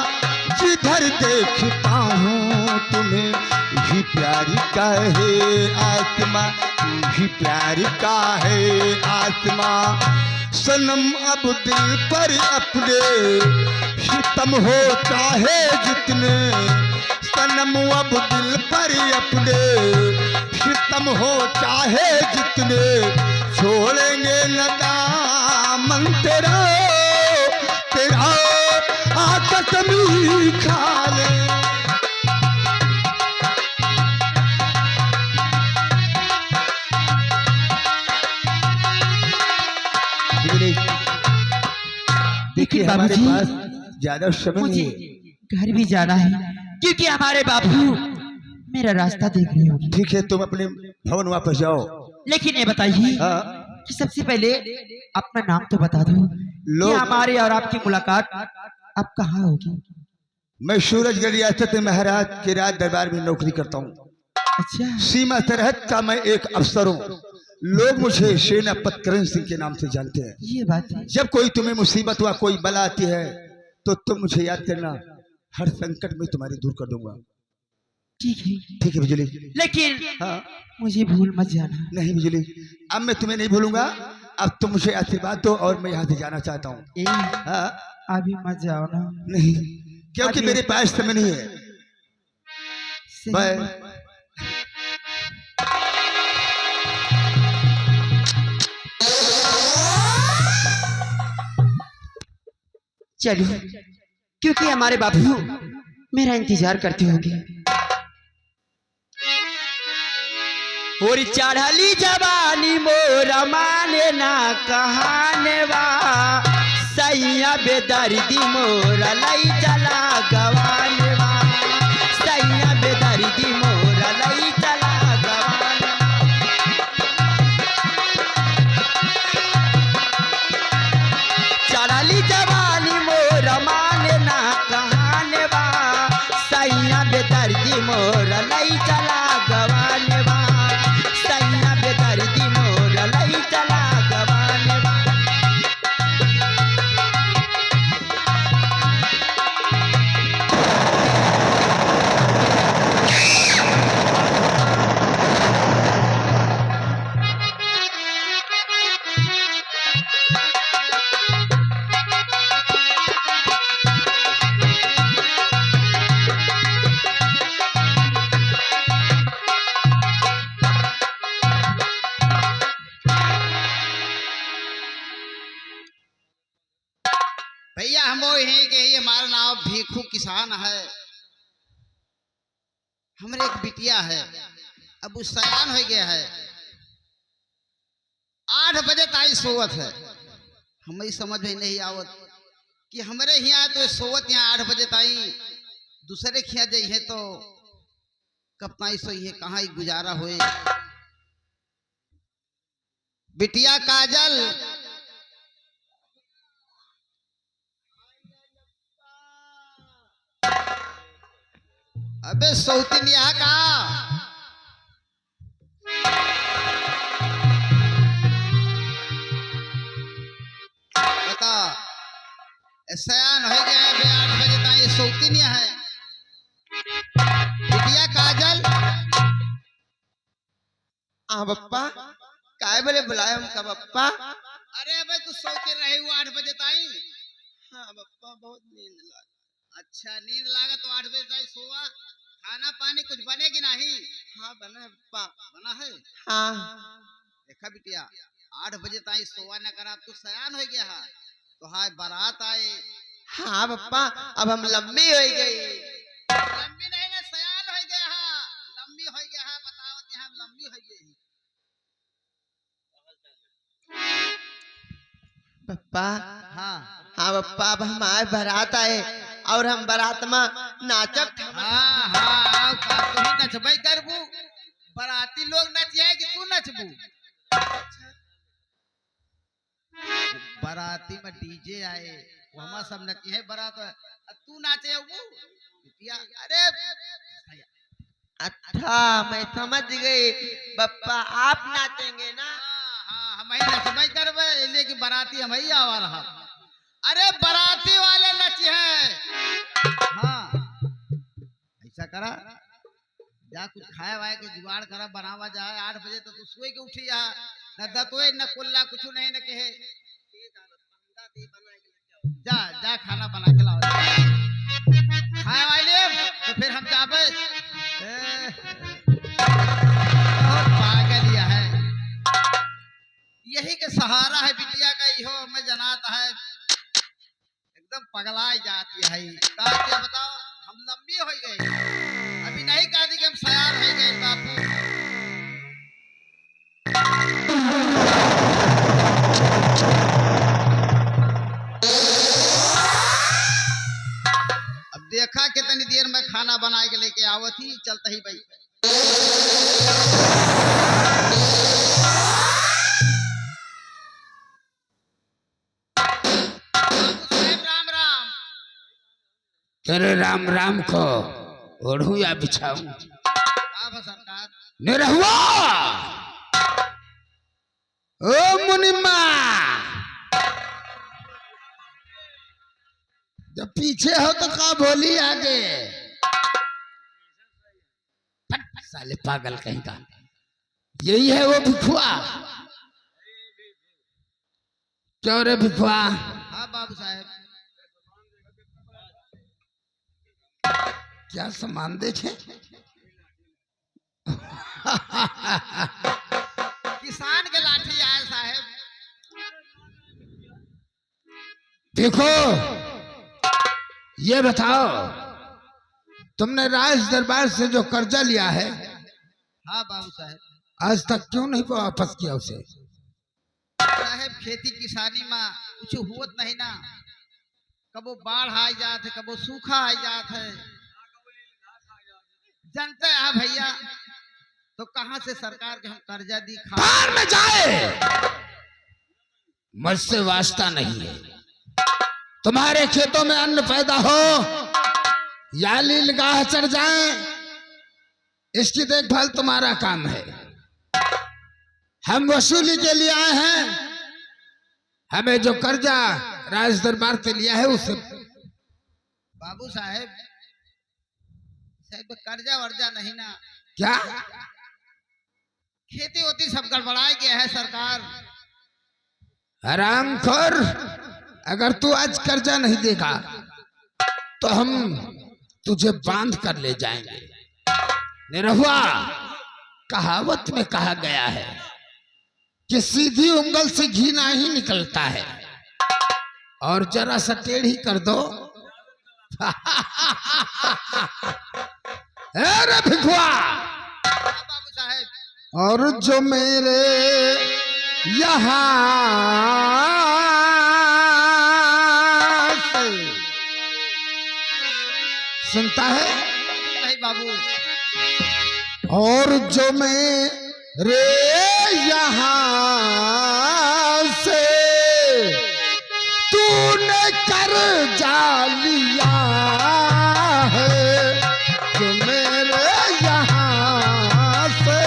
जिधर देखता हूँ तुम्हें भी प्यारी का है आत्मा, भी प्यारी का है आत्मा, सनम अब दिल पर अपने सितम हो चाहे जितने, सनम अब दिल पर अपने सितम हो चाहे जितने, छोड़ेंगे न दामन तेरा तेरा, कसम खा ले। देखिए हमारे बाबूजी, पास ज्यादा समय मुझे नहीं है। घर भी जाना है क्योंकि हमारे बाबू मेरा रास्ता देख रहे होंगे। ठीक है, तुम अपने भवन वापस जाओ। लेकिन ये बताइए हाँ, कि सबसे पहले अपना नाम तो बता दो कि हमारे और आपकी मुलाकात अब कहाँ होगी। मैं सूरजगढ़ रियासत में महाराज के राज दरबार में नौकरी करता हूँ। अच्छा सीमा सरहद का मैं एक अफसर हूँ। लोग मुझे सेनापति करण सिंह के नाम से जानते हैं। ये बात है। जब कोई तुम्हें मुसीबत हुआ, कोई बला आती है, तो तुम मुझे याद करना। हर संकट में तुम्हारी दूर कर दूंगा। ठीक है ठीक है बिजली? लेकिन हाँ। मुझे भूल मत जाना। नहीं बिजली, अब मैं तुम्हें नहीं भूलूंगा। अब तुम मुझे आशीर्वाद दो और मैं यहाँ से जाना चाहता हूँ। हाँ? अभी मत जाओ ना। नहीं, क्योंकि अभी- मेरे पास समय नहीं है। सही बाय। बात। चलो, क्योंकि हमारे बाबू मेरा इंतजार करते होंगे। और चढ़ली जवानी मोरा माने ना कहाने बा, सैया बेदर्दी मोरा लई चला गवाने बा, सैया बेदर्दी मोरा लई चला गवाने चढ़ली जवानी मोरा माने ना कहाने बा, सैया बेदर्दी मोरा लई चला गवाने बा, सैया बेदर्दी मोरा लई चला गवाने बा। भैया हम वो हैं कि ये हमारा नाम भीखू किसान है। हमारे एक बिटिया है, अब वो सयान हो गया है। 8 बजे ताई सोवत है। हमें समझ में नहीं आवत कि हमारे यहाँ तो सोवत यहाँ 8 बजे ताई, दूसरे खिया जाइ है तो कब ताई सोई है, कहाँ ही गुजारा हुए। बिटिया काजल अबे सौतीन यहाँ का बता, सयान हो गया है। 8 बजे तक ये सौतीन यहाँ है। बिटिया काजल बप्पा काय बोले बुलाए हमका बप्पा? अरे भाई तू सौतीन रहे हुआ 8 बजे ताई। हाँ बप्पा बहुत नींद लगा। अच्छा नींद लागा तो 8 बजे ताई सोवा। खाना पानी कुछ बनेगी नहीं? हाँ बना है बप्पा। बना है? हाँ देखा बिटिया 8 बजे ताई सोवा न करा, तू सयान हो गया है तो हाय बारात आए। हाँ बप्पा अब हम लंबी हो गई। लंबी नहीं ना सयान हो गया है, लंबी हो गया है। बताओ यहाँ लंबी हो गई। बप्पा हाँ हाँ बप्पा अब हमारे बारात आए और हम बारात में नाचब। हाँ हाँ तू ही नचबई करबू। बाराती लोग नचिए कि तू नचबू? बाराती में डीजे आए, वहाँ सब नची है बारात, तू नाचे बिटिया। अरे अच्छा मैं समझ गई बप्पा, आप नाचेंगे ना? हाँ हम ही नचबई करबे, लेकिन बाराती हम ही आवा रहा। अरे बाराती वाले नची है। हाँ ऐसा करा, जा कुछ खाए वाए के जुगाड़ करा, बनावा जाए। 8 बजे तो तू सोई के उठी जा, न दतोए न कुल्ला कुछ नहीं न कहे। जा जा खाना बना के लाओ। खाए वाले तो फिर हम जाबे। पागल है, यही के सहारा है बिटिया का। इहो में जनाता है एकदम पगलाई जाती है। क्या बताओ, हम लंबी हो गई, अभी नहीं कह दी कि हम सयान हो गए बापू। अब देखा कितनी देर में खाना बना के लेके आवत ही, चलता ही भाई। राम राम। तेरे राम राम को ओढ़ू या बिछाऊं? माफ है सरकार। निरहुआ, ओ मुनिमा, जब पीछे हो तो का बोली आगे। फट, साले पागल कहीं का। यही है वो भिखुआ। क्यों रे भिखुआ? हाँ बाबू साहब। क्या सामान देखे? किसान के लाठी आए साहब। देखो, ये बताओ, तुमने राज दरबार से जो कर्जा लिया है, हाँ बाबू साहब। आज तक क्यों नहीं वापस किया उसे? साहब खेती किसानी में कुछ हुत नहीं ना। कबो बाढ़ आ जात है, कबो सूखा आ जात है। जानते हैं भैया, तो कहाँ से सरकार के हम कर्जा दी खा। बाहर में जाए, मुझसे वास्ता नहीं है। तुम्हारे खेतों में अन्न पैदा हो या लीलगाह चढ़ जाए, इसकी देखभाल तुम्हारा काम है। हम वसूली के लिए आए हैं। हमें जो कर्जा राज दरबार से लिया है उसे। बाबू साहब, साहब कर्जा वर्जा नहीं ना। क्या? खेती होती सब गड़बड़ाए गया है सरकार। हरामखोर, अगर तू आज कर्जा नहीं देगा तो हम तुझे बांध कर ले जाएंगे। निरहुआ, कहावत में कहा गया है कि सीधी उंगल से घी नहीं निकलता है, और जरा सा टेढ़ी कर दो। अरे भिखुआ, बाबू साहब। और जो मेरे यहाँ से सुनता है, नहीं बाबू। और जो मेरे यहाँ से तूने कर्जा लिया है, जो मेरे यहाँ से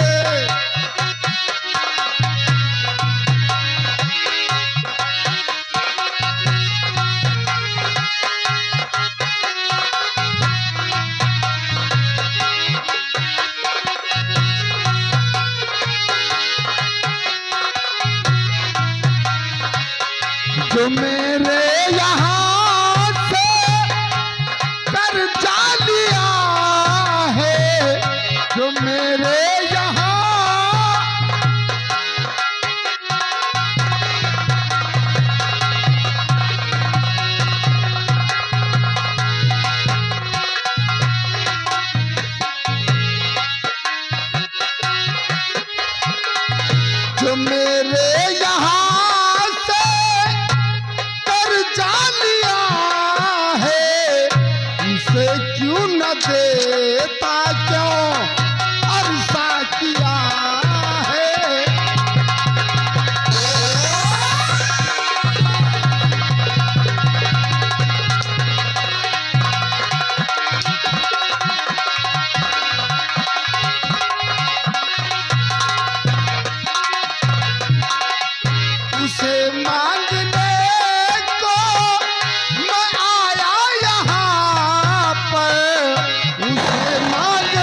जो मेरे यहाँ से कर्जा लिया है, जो मेरे यहाँ जो मेरे यहाँ से कर्जा लिया है, उसे क्यों न देता, क्यों अरसा किया है। उसे मांगने को मैं आया यहाँ पर, उसे मांग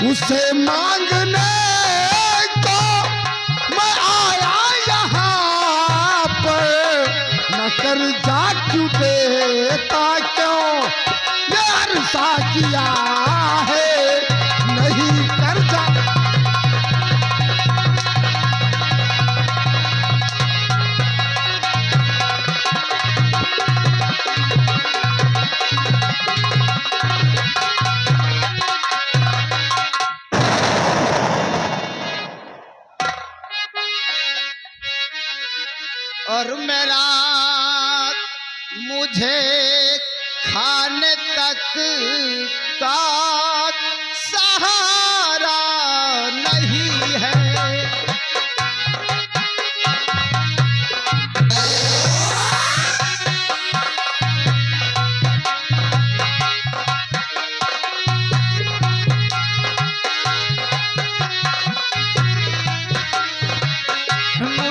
उसे मांगने को मैं आया यहाँ पर, न कर्जा क्यों देता, क्यों ये अरसा किया है, नहीं कर्जा। और मेरा मुझे खाने तक का सहारा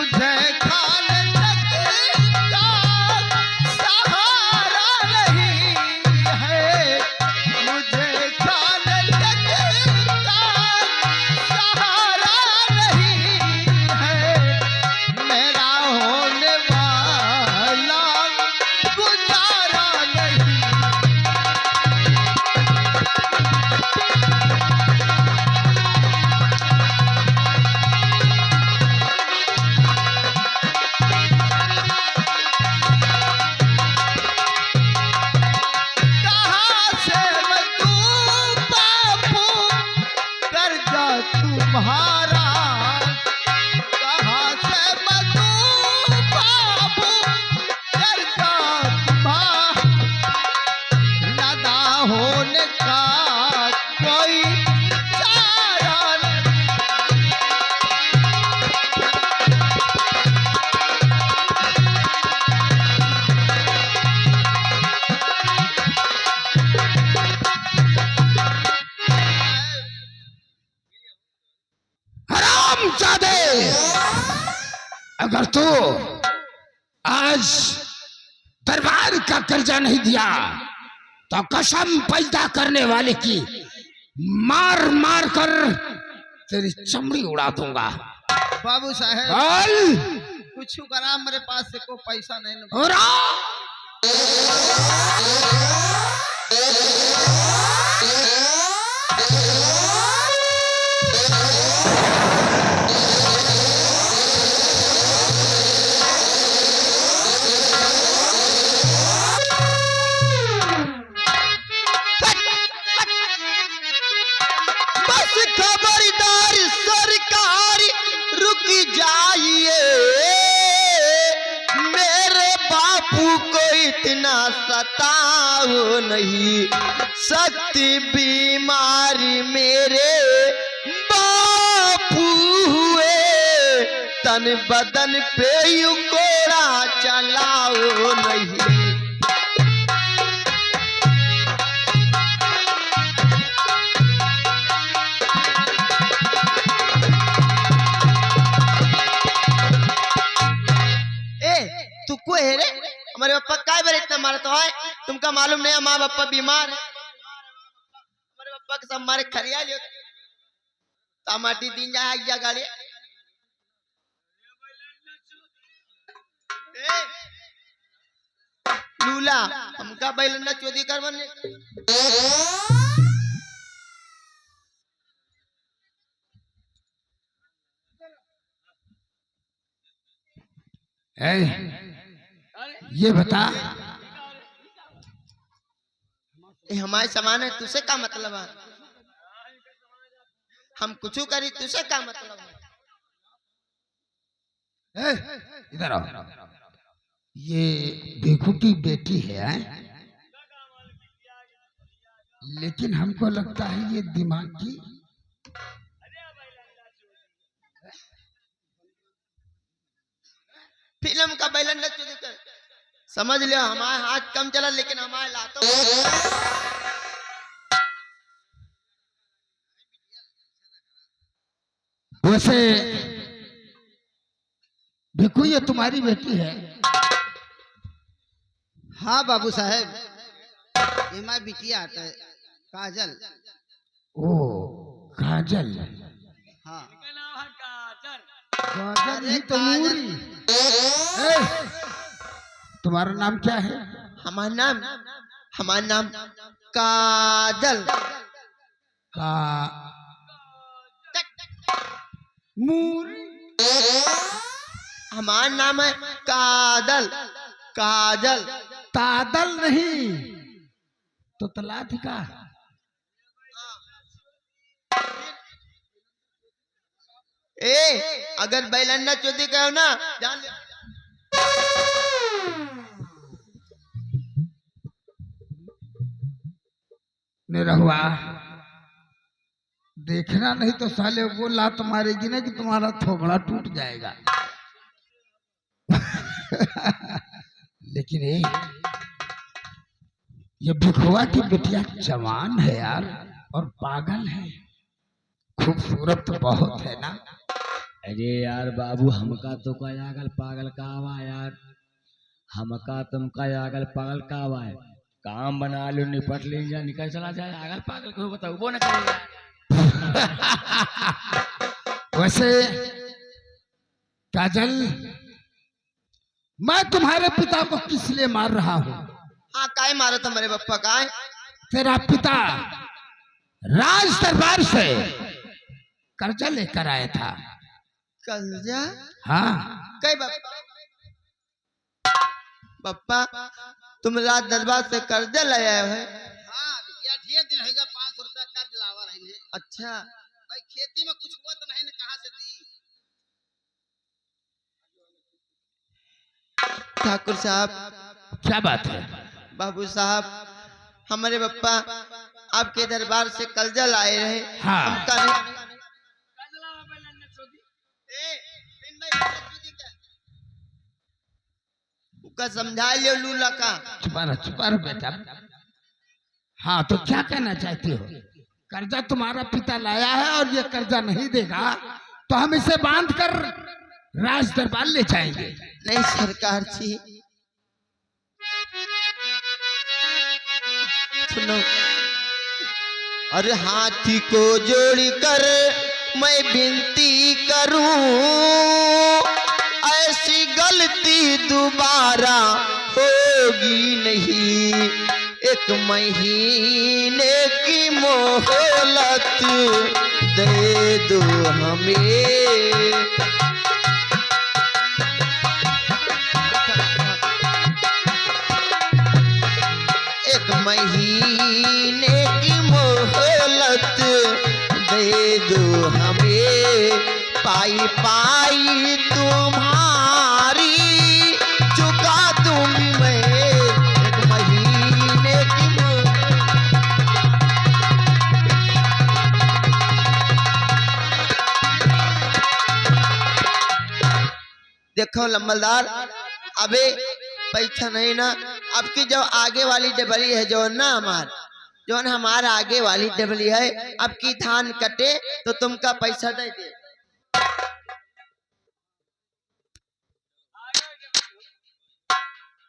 मुझे खाने तक का सहारा नहीं है, मुझे खाने तक का सहारा नहीं है, मेरा होने वाला गुजारा नहीं। कहाँ से मैं दूं बापू कर्जा तुम्हारा, कहाँ से मैं दूं बापू कर्जा तुम्हारा, लदा होने का कोई चारा नहीं। हरामजादे, अगर तू आज दरबार का कर्जा नहीं दिया तो कसम पैदा करने वाले की मार मार कर तेरी चमड़ी उड़ा दूंगा। बाबू साहेब बोल। कुछ करा, मेरे पास से कोई पैसा नहीं न। हो रहा बस खबरदार सरकार रुक जाइए, मेरे बापू को इतना सताओ नहीं, सख्ती बीमारी मेरे बापू हुए, तन बदन पे यूं कोड़ा चलाओ नहीं। तू को है रे? हमारे पापा काय बार इतना मारता है? तुमका मालूम नहीं हमारे पापा बीमार है, हमारे पापा के सब मारे खरिया लियो टमाटी दिन जा आइया गाड़ी। लूला हमका बैलन्ना चोरी कर बने। ये बता, ये हमारे सामान है, तुझसे क्या मतलब है? हम कुछ करी तुझसे क्या मतलब है? इधर आओ। ये भिखू की बेटी है, लेकिन हमको लगता है ये दिमाग की। फिल्म का बैलन न चोरी कर, समझ लियो हमारे हाथ कम चला लेकिन हमारे लातों। वैसे भिखू ये तुम्हारी बेटी है? हाँ बाबू साहेब, ये मैं बिटिया आता है काजल। ओ काजल। हाँ काजल ही तो नूरी। तुम्हारा नाम क्या है? हमारा नाम काजल। का मूरी। हमारा नाम है काजल। काजल तादल नहीं तो तला थी का। अगर बैलन्ना चोदी कहो ना जान ले। मेरा हुआ देखना नहीं तो साले वो लात मारेगी ना कि तुम्हारा थोबड़ा टूट जाएगा। लेकिन ये भिखुआ की बिटिया जवान है यार, और पागल है, खूबसूरत तो बहुत है ना। अरे यार बाबू हमका तो का यागल पागल का आवा यार, हमका तुमका यागल पागल का आवा है। काम बना लो निपट ले जा निकल चला जाए, आगल पागल को बताओ वो न करेगा। वैसे काजल, मैं तुम्हारे पिता को किस लिए मार रहा हूँ? हाँ काय मारा था मेरे पप्पा काय? तेरा पिता राज दरबार से कर्जा लेकर आया था। कर्जा? हाँ कई पप्पा तुम राज दरबार से कर्जा लाया है? हाँ भैया, ढेर दिन होगा 500 रुपया कर्ज लावा रही है। अच्छा भाई खेती में कुछ हुआ तो नहीं ना, कहाँ से दी? ठाकुर साहब, क्या बात है? बाबू साहब, हमारे पप्पा आपके दरबार से कर्जा लाए रहे। हाँ। हमका नहीं का समझा लियो लूला का। छुपा रहो बेटा। हाँ तो क्या कहना चाहती हो? कर्जा तुम्हारा पिता लाया है और ये कर्जा नहीं देगा तो हम इसे बांध कर राज दरबार ले जाएंगे। नहीं सरकार जी, सुनो, अरे हाथी को जोड़ी कर मैं विनती करूं, ऐसी गलती दोबारा होगी नहीं। 1 महीने की मोहलत दे दो हमें। महीने की मोहलत दे दो हमें, पाई पाई तुम्हारी चुका दूंगी मैं। 1 महीने की देखो लंबलदार, अबे पैसा नहीं ना, अब की जो आगे वाली डबली है जो ना हमारा आगे वाली डबली है, अब की धान कटे तो तुमका पैसा दे दे।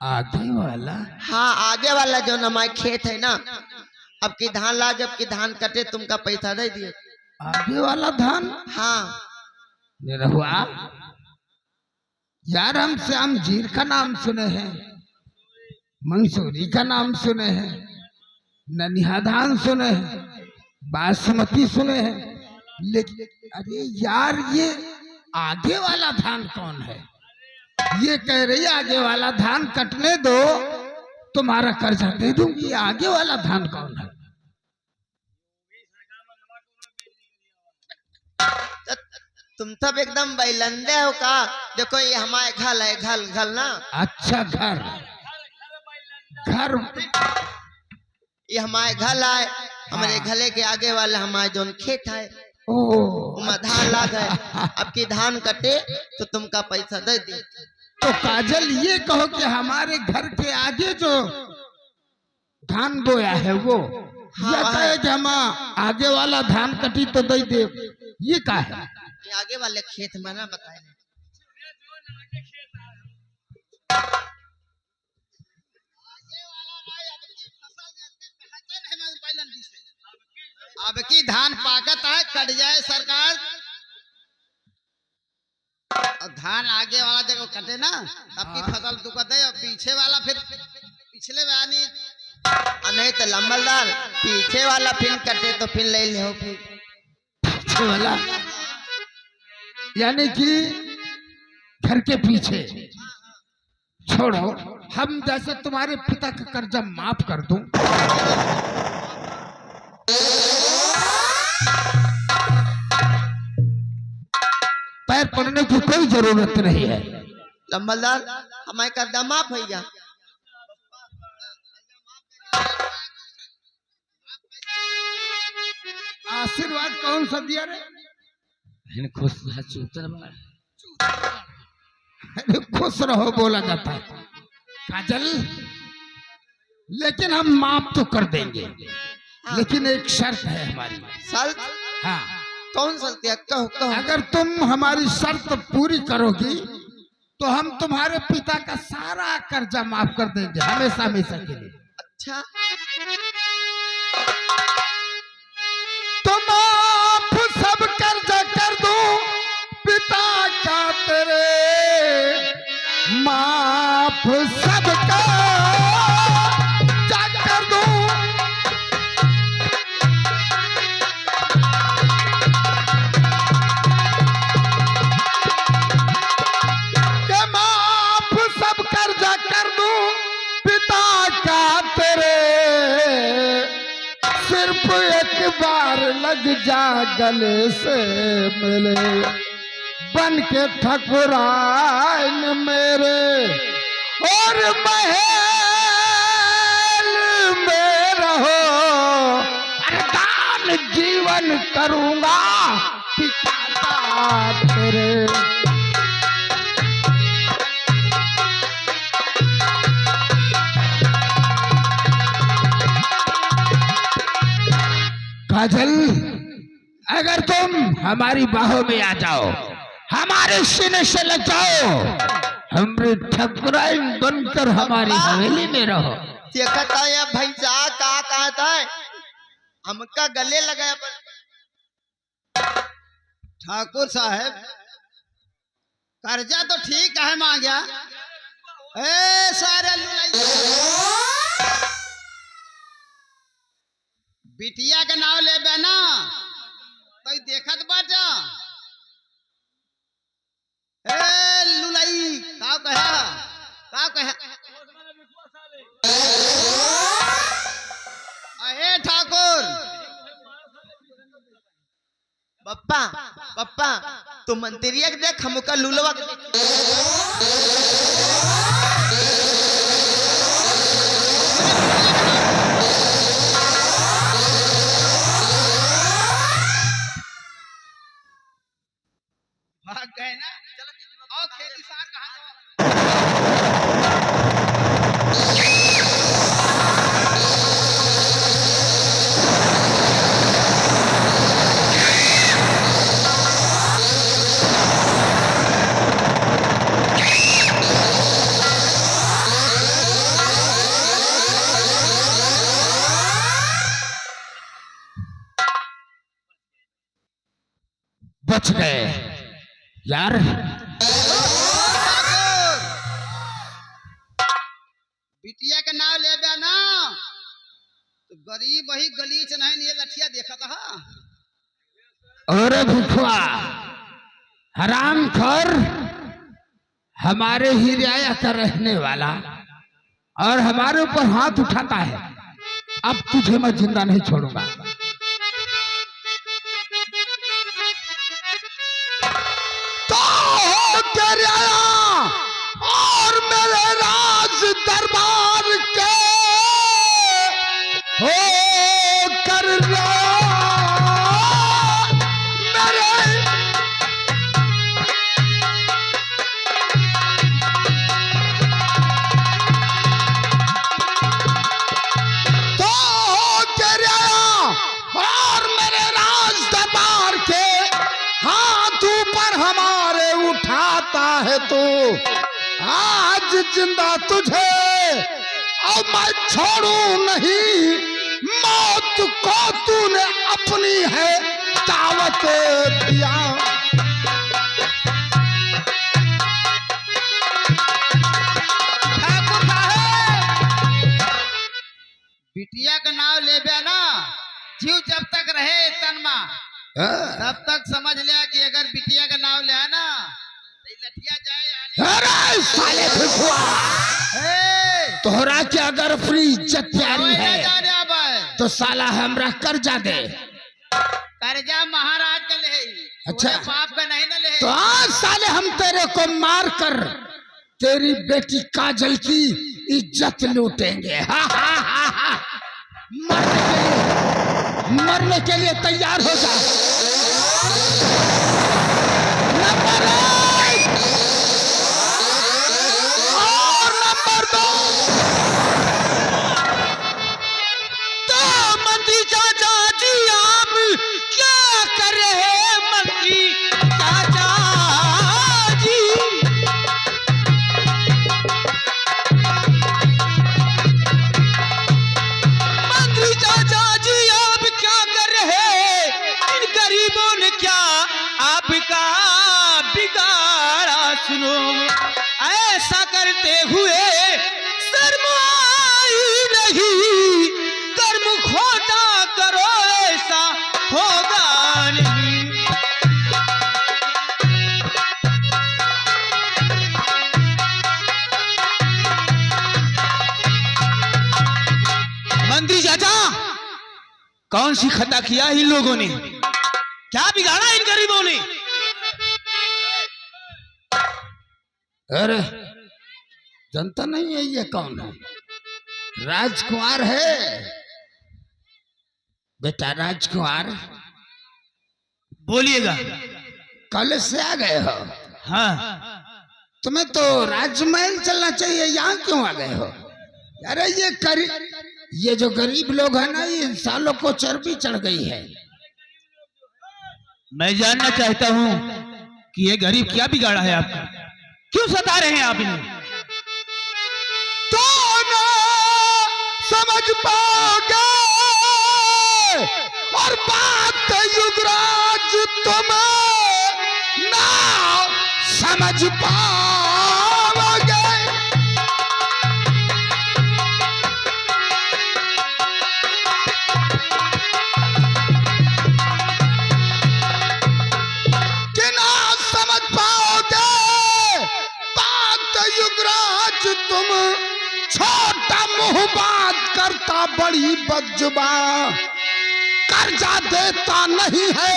आगे वाला? हाँ आगे वाला जो हमारे खेत है ना, अब की धान ला, जब की धान कटे तुमका पैसा दे दिए। आगे वाला धान? हाँ निरहुआ यार, हम श्याम जीर का नाम सुने हैं, मंसूरी का नाम सुने हैं, ननिहा धान सुने हैं, बासमती सुने हैं, लेकिन अरे यार ये आगे वाला धान कौन है? ये कह रही आगे वाला धान कटने दो तुम्हारा कर्जा दे दूंगी, आगे वाला धान कौन है? तुम सब एकदम बैलंदे हो का? देखो ये हमारे घर है, घर ना। अच्छा घर ये हमारे घर है, हमारे घले के आगे वाला हमारे जो खेत है धान ला गए, अब की धान कटे तो तुमका पैसा दे दी। तो काजल ये कहो कि हमारे घर के आगे जो धान बोया है वो या कहे कि हम आगे वाला धान कटी तो दे दे, ये का है? आगे वाले खेत में ना बताए। अब की धान पाकत है, कट जाए सरकार, और धान आगे वाला जगह कटे ना, अब की फसल दुखत है, और पीछे वाला फिर पिछले वाली नहीं तो लंबलदार पीछे वाला फिर कटे तो फिर ले ले हो फिर पीछे वाला, यानी कि घर के पीछे। छोड़ो, हम जैसे तुम्हारे पिता का कर्जा माफ कर दूं। पैर पड़ने की कोई जरूरत नहीं है। लंबलदार हमारे कर्जा माफ हो गया। आशीर्वाद कौन सा दिया रे? खुश रहो बोला जाता है काजल, लेकिन हम माफ तो कर देंगे, लेकिन एक शर्त है हमारी। शर्त? हाँ, कौन शर्त है? कहो कहो। अगर तुम हमारी शर्त पूरी करोगी तो हम तुम्हारे पिता का सारा कर्जा माफ कर देंगे हमेशा हमेशा के लिए। अच्छा तो माफ सब कर्जा कर दूं पिता का तेरे, माफ सब कर्जा कर दूं। के माफ सब कर्जा कर दूं पिता का तेरे, सिर्फ एक बार लग जा गले से मिले, बन के ठकुराइन मेरे और महल में रहो, अरे दान जीवन करूंगा पिता का तेरे। काजल, अगर तुम हमारी बाहों में आ जाओ, हमारे सीने से लग जाओ, हमरे ठकुराइन बनकर हमारी हवेली में रहो। देखता है भैंसा का कहता है हमका गले लगाया पर। ठाकुर साहब कर्जा तो ठीक है मांग गया। ए सारे बिटिया के नाव ले ना तो देखत बाटा। ए लुलाई का कहा अहे ठाकुर। पप्पा पप्पा तू मंत्रिया के देख हमका लुलवा के देख। भाग गए ना। चलो और खेती सार कहाँ बच गए यार। बिटिया के नाव ले ना तो गरीब वही गलीच नहीं ये लठिया देखा था। और भिखुआ हरामखोर, हमारे ही रियाया का रहने वाला और हमारे ऊपर हाथ उठाता है, अब तुझे मैं जिंदा नहीं छोड़ूंगा। तो रियाया और मेरे राज दरबार के हो कर है तू आज जिंदा तुझे और मैं छोड़ू नहीं, मौत को तूने अपनी है दावत दिया। ठाकुर साहब बिटिया का नाम ले ना, जीव जब तक रहे तनमा तब तक समझ लिया कि अगर बिटिया का नाम ले ना लठिया जाए। अरे साले भिखुआ, तोहरा के अगर अपनी इज्जत प्यारी है तो साला हमरा कर्जा दे। कर्जा महाराज का ले, अच्छा बाप का नहीं ना ले। तो आज साले हम तेरे को मार कर तेरी बेटी काजल की इज्जत लूटेंगे। हा हा हा हा। मरने के लिए तैयार हो जा। नंबर 1 और नंबर 2 तो मंत्री चाचा जी आप क्या कर रहे हैं? सुनो, ऐसा करते हुए शर्माई नहीं, कर्म खोटा करो ऐसा होगा नहीं। मंत्री चाचा, कौन सी खता किया इन लोगों ने, क्या बिगाड़ा इन गरीबों ने? अरे जनता नहीं है, ये कौन है? राजकुमार है बेटा, राजकुमार। बोलिएगा। कल से आ गए हो? हाँ, तुम्हें तो राजमहल चलना चाहिए, यहाँ क्यों आ गए हो? अरे ये जो गरीब लोग हैं ना, ये इंसानों को चर्बी चढ़ गई है। मैं जानना चाहता हूँ कि ये गरीब क्या बिगाड़ा है आपका, क्यों सता रहे हैं आप इन्हें? तो ना समझ पाओगे, और बात युवराज तुम ना समझ पाओगे। कि ना समझ पाओगे बात युवराज तुम, छोटा मुंह बात करता बड़ी बदजुबा, कर्जा देता नहीं है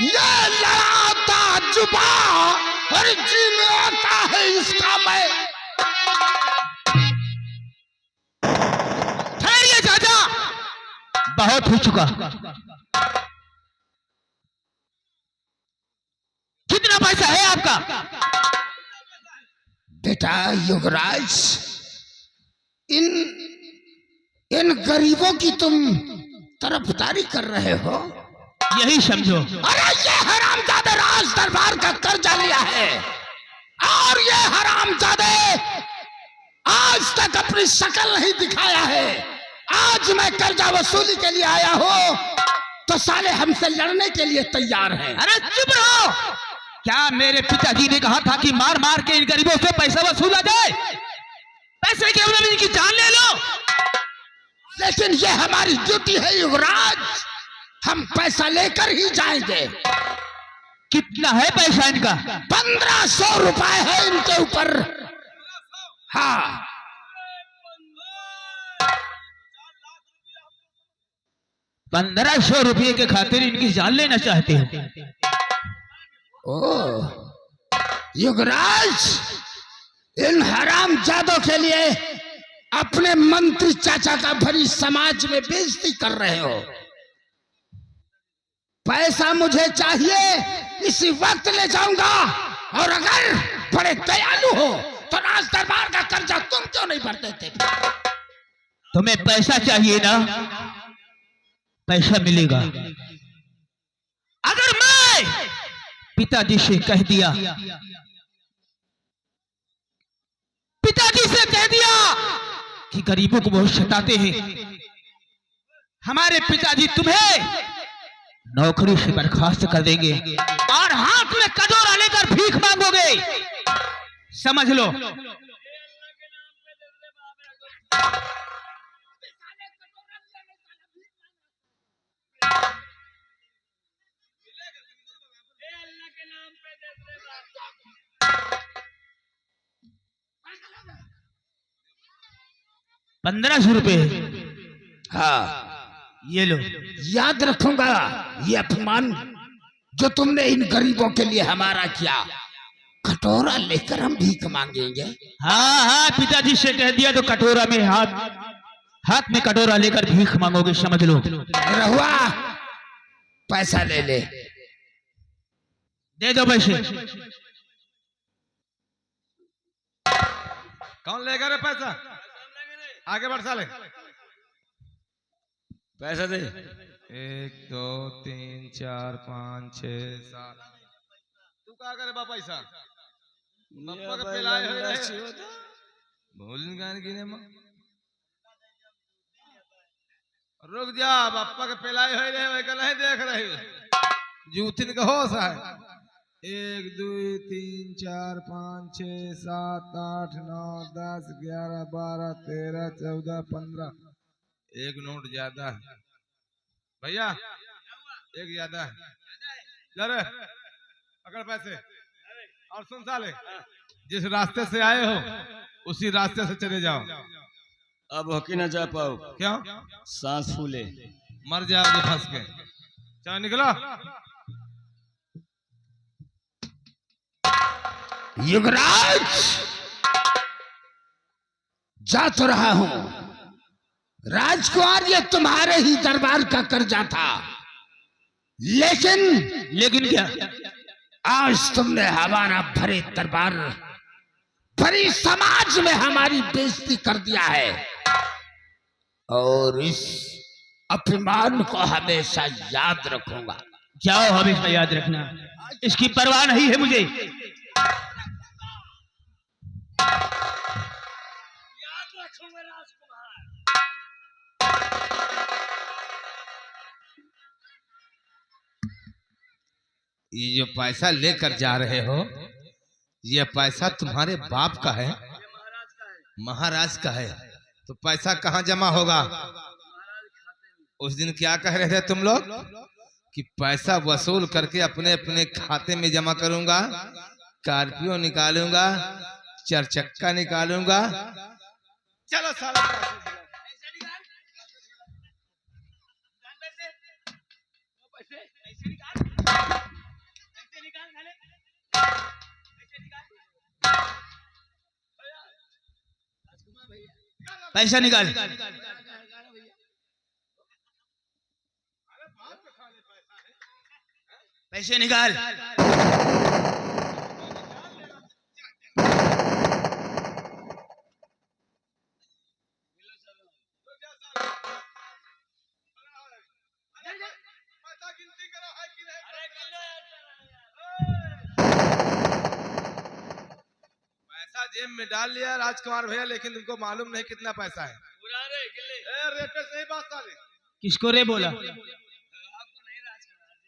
ये लड़ाता जुबा, और जी में आता है इसका मैं। ठहरिए चाचा, बहुत हो चुका। कितना पैसा है आपका? बेटा युवराज, इन गरीबों की तुम तरफदारी कर रहे हो? यही समझो। अरे ये हरामजादे राज दरबार का कर्जा लिया है, और ये हरामजादे आज तक अपनी शक्ल नहीं दिखाया है। आज मैं कर्जा वसूली के लिए आया हूँ, तो साले हमसे लड़ने के लिए तैयार हैं। अरे चुप रहो। क्या मेरे पिताजी ने कहा था कि मार मार के इन गरीबों से पैसा वसूला जाए? पैसे के बदले इनकी जान ले लो। लेकिन ये हमारी ड्यूटी है युवराज, हम पैसा लेकर ही जाएंगे। कितना है पैसा इनका? 1500 रुपए है इनके ऊपर। हाँ, 1500 रुपये के खातिर इनकी जान लेना चाहते हो? ओ युवराज, इन हरामजादों के लिए अपने मंत्री चाचा का भरी समाज में बेइज्जती कर रहे हो। पैसा मुझे चाहिए, इसी वक्त ले जाऊंगा, और अगर बड़े दयालु हो तो राज दरबार का कर्जा तुम क्यों नहीं भरते थे? तुम्हें पैसा चाहिए ना? पैसा मिलेगा। अगर मैं पिताजी से कह दिया कि गरीबों को बहुत सताते हैं, हमारे पिताजी तुम्हें नौकरी से बर्खास्त कर देंगे और हाथ में कटोरा लेकर भीख मांगोगे, समझ लो। ₹1500। हाँ, ये लो। याद रखूंगा ये अपमान जो तुमने इन गरीबों के लिए हमारा किया। कटोरा लेकर हम भीख मांगेंगे? हाँ हाँ, पिताजी से कह दिया तो कटोरा में हाथ में कटोरा लेकर भीख मांगोगे, समझ लो। रहुआ पैसा ले ले। दे दो पैसे। कौन लेगा रे पैसा? आगे बढ़ साले। पैसा दे। 1 2 3 4 5 6 7। तू कहा करे बा पैसा? मप्पा के पिलाए हो रहे। भूल गान गिने मां। रुक जा, बप्पा के पिलाए हो रहे, वही नहीं देख रहे। जूतिन का होश है। 1 2 3 4 5 6 7 8 9 10 11 12 13 14 15 एक नोट ज्यादा है भैया, एक ज्यादा है। ले रे पकड़ पैसे और सुन साले, जिस रास्ते से आए हो उसी रास्ते से चले जाओ। अब होके न जा पाओ, क्यों? सांस फूले। मर जाओगे फंस के। चलो निकलो। युवराज, जा तो रहा हूं। राजकुमार, ये तुम्हारे ही दरबार का कर्जा था, लेकिन क्या? आज तुमने हमारा भरे दरबार, भरी समाज में हमारी बेइज्जती कर दिया है, और इस अपमान को हमेशा याद रखूंगा। जाओ, हमेशा याद रखना, इसकी परवाह नहीं है मुझे। याद रखूंगा राजकुमार। ये जो पैसा लेकर जा रहे हो, ये पैसा तुम्हारे बाप का है, महाराज का है, तो पैसा कहाँ जमा होगा? उस दिन क्या कह रहे थे तुम लोग कि पैसा वसूल करके अपने अपने खाते में जमा करूंगा, स्कॉर्पियो निकालूंगा, चरचक्का निकालूंगा। चलो साला पैसा निकाल। पैसे निकाल। पैसा जेब में डाल लिया राजकुमार भैया, लेकिन तुमको मालूम नहीं कितना पैसा है। रेट सही बात साले। किसको रे बोला?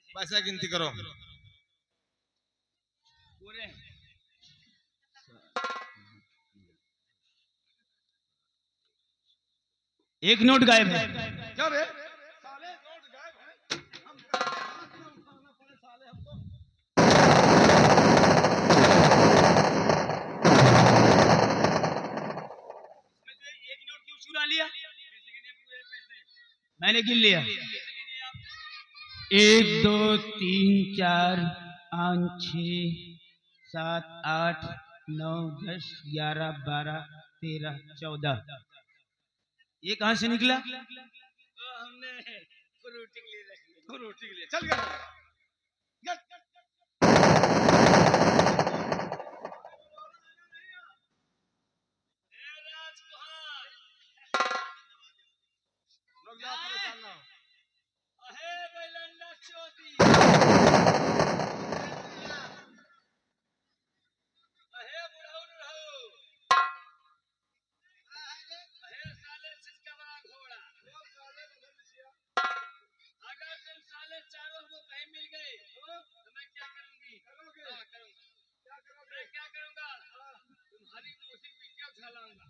पैसा गिनती करो। एक नोट गायब है। क्या रे साले, नोट गायब है। हम उठाना पड़े साले हमको। एक नोट क्यों चुरा लिया? मैंने गिन लिया। 1 2 3 4 5 6 7 8 9 10 11 12 13 14। ये कहां से निकला? हमने फ्रूटी के लिए चल गया। लोग जाओ परेशान ना हो। अगर तुम साले चारों को कहीं मिल गए तो मैं क्या करूंगी? मैं क्या करूंगा? तुम्हारी मौसी बिटिया उठा लाऊंगा।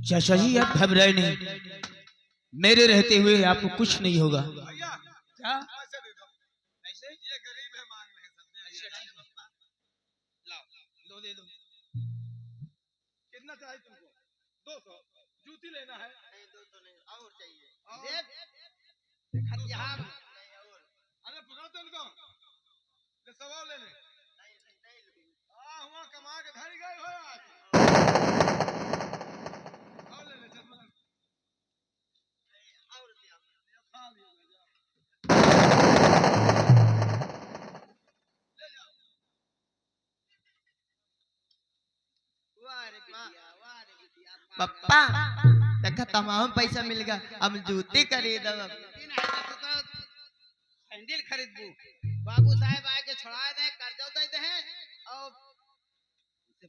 चाचा जी, आप घबराए नहीं, मेरे रहते हुए आपको कुछ नहीं होगा। भैया क्या? पैसे दे दो। पैसे? ये गरीब है, मांग रहे सब। लो, दे दो। कितना चाहिए तुमको? 200। जूती लेना है? नहीं 200 नहीं, और चाहिए। अरे पकड़ो तो इनको, ले सवाल ले ले। हुआ कमा के धरी गए हो आज। और ले ले चल पकड़। खा लियो, ले जाओ। पप्पा देखा तमाम पैसा मिल गया, अब जूती खरीदब। सैंडल खरीदबू, बाबू साहब आके छोड़ा दे, कर्जा दे दे और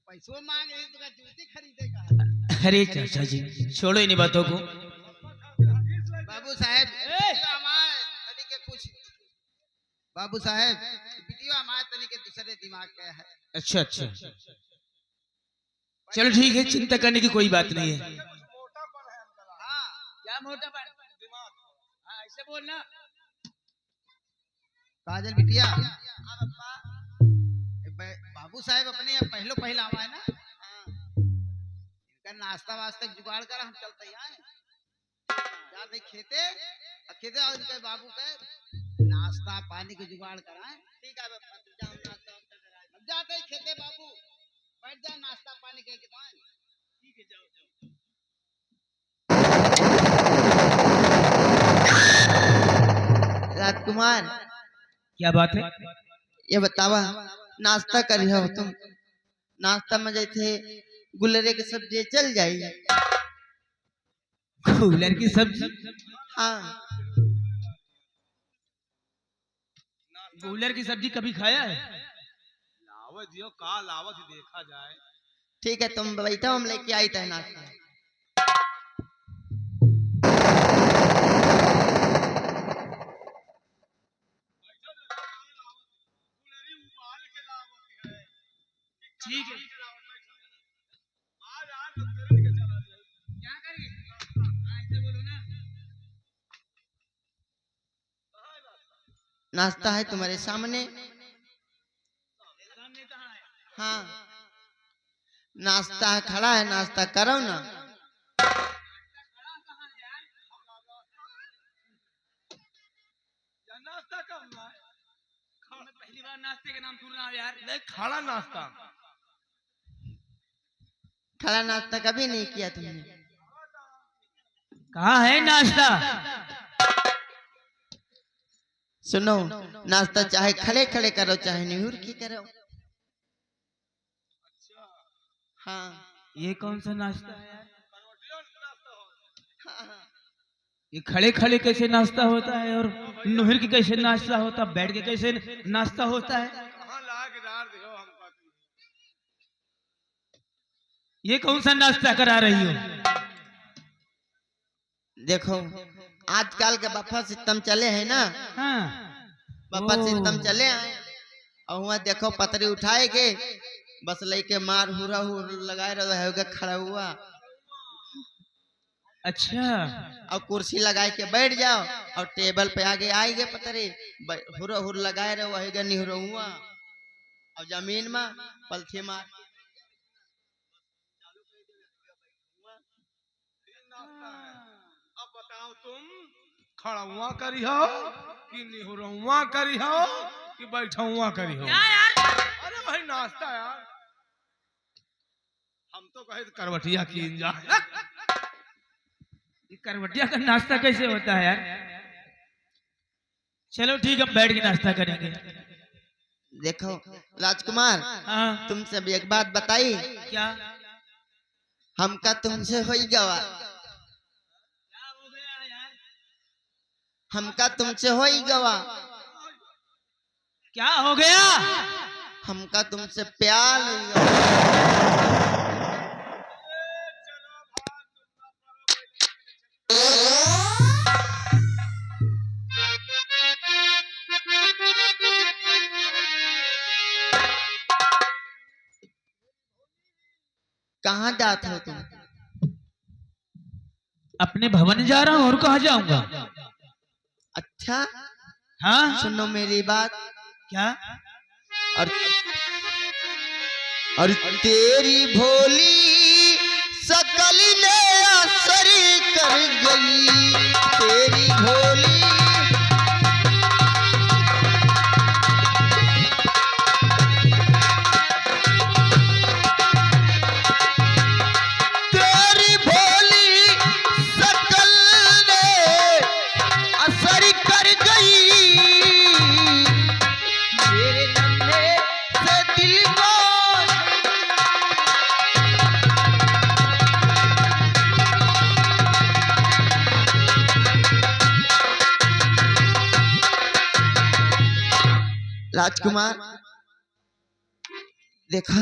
पैसों मांग रही तो जूती खरीदेगा। खरे चाचा जी, छोड़ो इन बातों को। बाबू साहेब बाबू साहेब वीडियो हमारे तनी के दूसरे दिमाग का है। अच्छा अच्छा, चलो ठीक है, चिंता करने की कोई बात नहीं है। क्या मोटापन दिमाग? हाँ ऐसे बोलना। काजल बिटिया बाबू साहेब अपने यहाँ पहलो पहला आवा है ना, इनका नाश्ता वास्ता जुगाड़ कर हम चलते हैं जाते खेते खेते और इनके बाबू के नाश्ता पानी के जुगाड़ कराएं। ठीक है बाबा, तू जा, हम नाश्ता वास्ता कराएं। हम जाते ही खेते बाबू, बैठ जा नाश्ता पानी के दुकान। ठीक है, जाओ जाओ। राजकुमार क्या बात है? ये बतावा, नाश्ता करी हो तुम? नाश्ता में जैसे गुलरे के सब्जी चल जाई। कूलर की सब्जी? हाँ कूलर की सब्जी कभी खाया है? लावत दियो का लावत ही देखा जाए। ठीक है, तुम बैठो, हम लेके आई थे नाश्ता। ठीक है। क्या करेंगे? हाँ ऐसे बोलो ना। नाश्ता है तुम्हारे सामने। सामने कहाँ है? हाँ नाश्ता है, खड़ा है, नाश्ता करो ना। या नाश्ता करना है? मैं पहली बार नाश्ते के नाम सुन रहा हूँ यार। नहीं, खड़ा नाश्ता। खड़ा नाश्ता कभी नहीं किया तुमने? कहाँ है नाश्ता? सुनो, नाश्ता चाहे खड़े खड़े करो चाहे निहुर की करो। हाँ ये कौन सा नाश्ता है यार? हाँ, ये खड़े खड़े कैसे नाश्ता होता है और नुहर के कैसे नाश्ता होता है, बैठ के कैसे नाश्ता होता है? कहाँ ला के डाल दियो हमका तू? ये कौन सा नाश्ता करा रही हो? देखो आजकल के बफा सिस्टम चले हैं ना, हाँ। बफा ओ। सिस्टम चले हैं। और वहाँ देखो पतरी उठाए के बस लेके मार हुरा हुर लगाए रहोगे खड़ा हुआ, अच्छा, और कुर्सी लगाए के बैठ जाओ और टेबल पे आगे आएगे पतरे हुरा हुर लगाए रहोगे निहुर हुआ, और जमीन में पलथी मार। अब बताओ तुम खड़ा करी हो कि निहुरा करी हो कि बैठा करी हो? अरे भाई नाश्ता यार, हम तो कहे करवटिया की जाए। ये करवटिया का नाश्ता कैसे होता है यार? चलो ठीक है, बैठ के नाश्ता करेंगे। देखो राजकुमार, हाँ। तुमसे भी एक बात बताई, क्या? हमका तुमसे हो ही गवा, हमका तुमसे हो ही गवा, क्या हो गया? हमका तुमसे प्यार नहीं गवा। कहाँ जाते हो तुम? अपने भवन जा रहा हूँ, और कहाँ जाऊंगा? अच्छा हाँ। सुनो मेरी बात। क्या? और तेरी भोली सकल ने असर कर गई, तेरी भोली तेरी भोली सकल ने असर कर गई, मेरे नन्हे से दिल को राजकुमार देखा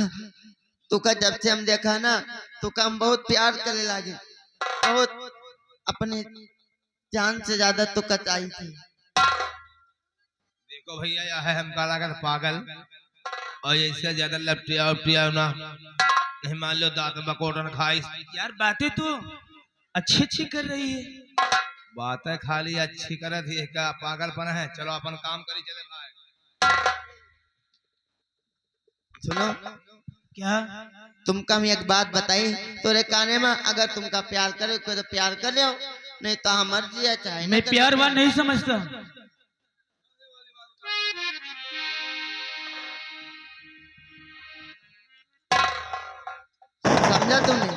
तुका जब से हम देखा ना तुका हम बहुत प्यार करे लागे, बहुत अपने जान से ज्यादा तुका चाहिए थी। देखो भैया यह है हम कालागर पागल और इससे ज्यादा लपटिया उपटिया ना नहीं, मान लो दांत बकोटन खाई। यार बातें तो अच्छी अच्छी कर रही है। बातें खाली अच्छी कर थी क्या पागलपन है। चलो अपन काम करी चले भाई। सुनो क्या? तुमका हम एक बात बताई तोरे काने में, अगर तुमका प्यार करे को तो प्यार कर लो, नहीं तो हम मर्जी है चाहे मैं प्यार वार नहीं समझता। समझा तुमने?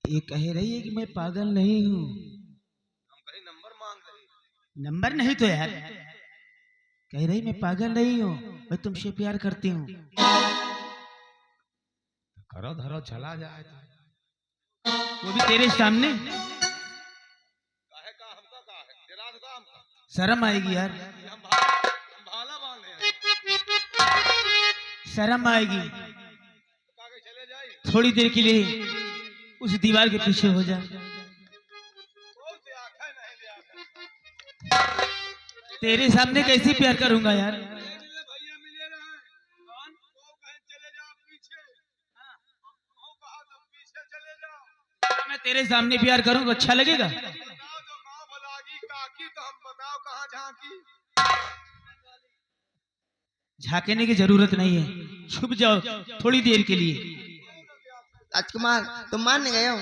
ये कह रही है कि मैं पागल नहीं हूँ। हम कहीं नंबर मांग रहे। नंबर नहीं तो यार कह रही मैं पागल नहीं हूँ, मैं तुमसे प्यार करती हूँ। करो धरो चला जाए तो। वो भी तेरे सामने। काहे का हमका का है तेरा का हमका शर्म आएगी यार, हम भाला बांध रहे हैं। शर्म आएगी। कागे चले जाए थोड़ी देर के लिए उस दीवार के पीछे हो जा। तेरे सामने कैसे प्यार करूंगा यार। भैया मिले रहे कौन वो कहे चले जाओ पीछे, वो कहा तो पीछे चले जाओ। मैं तेरे सामने प्यार करूं तो अच्छा लगेगा? बताओ जो गाँव भलागी काकी तो हम बताओ कहाँ झांकी। झांकने की जरूरत नहीं है, छुप जाओ थोड़ी देर के लिए। राजकुमार तुम मान गए हो?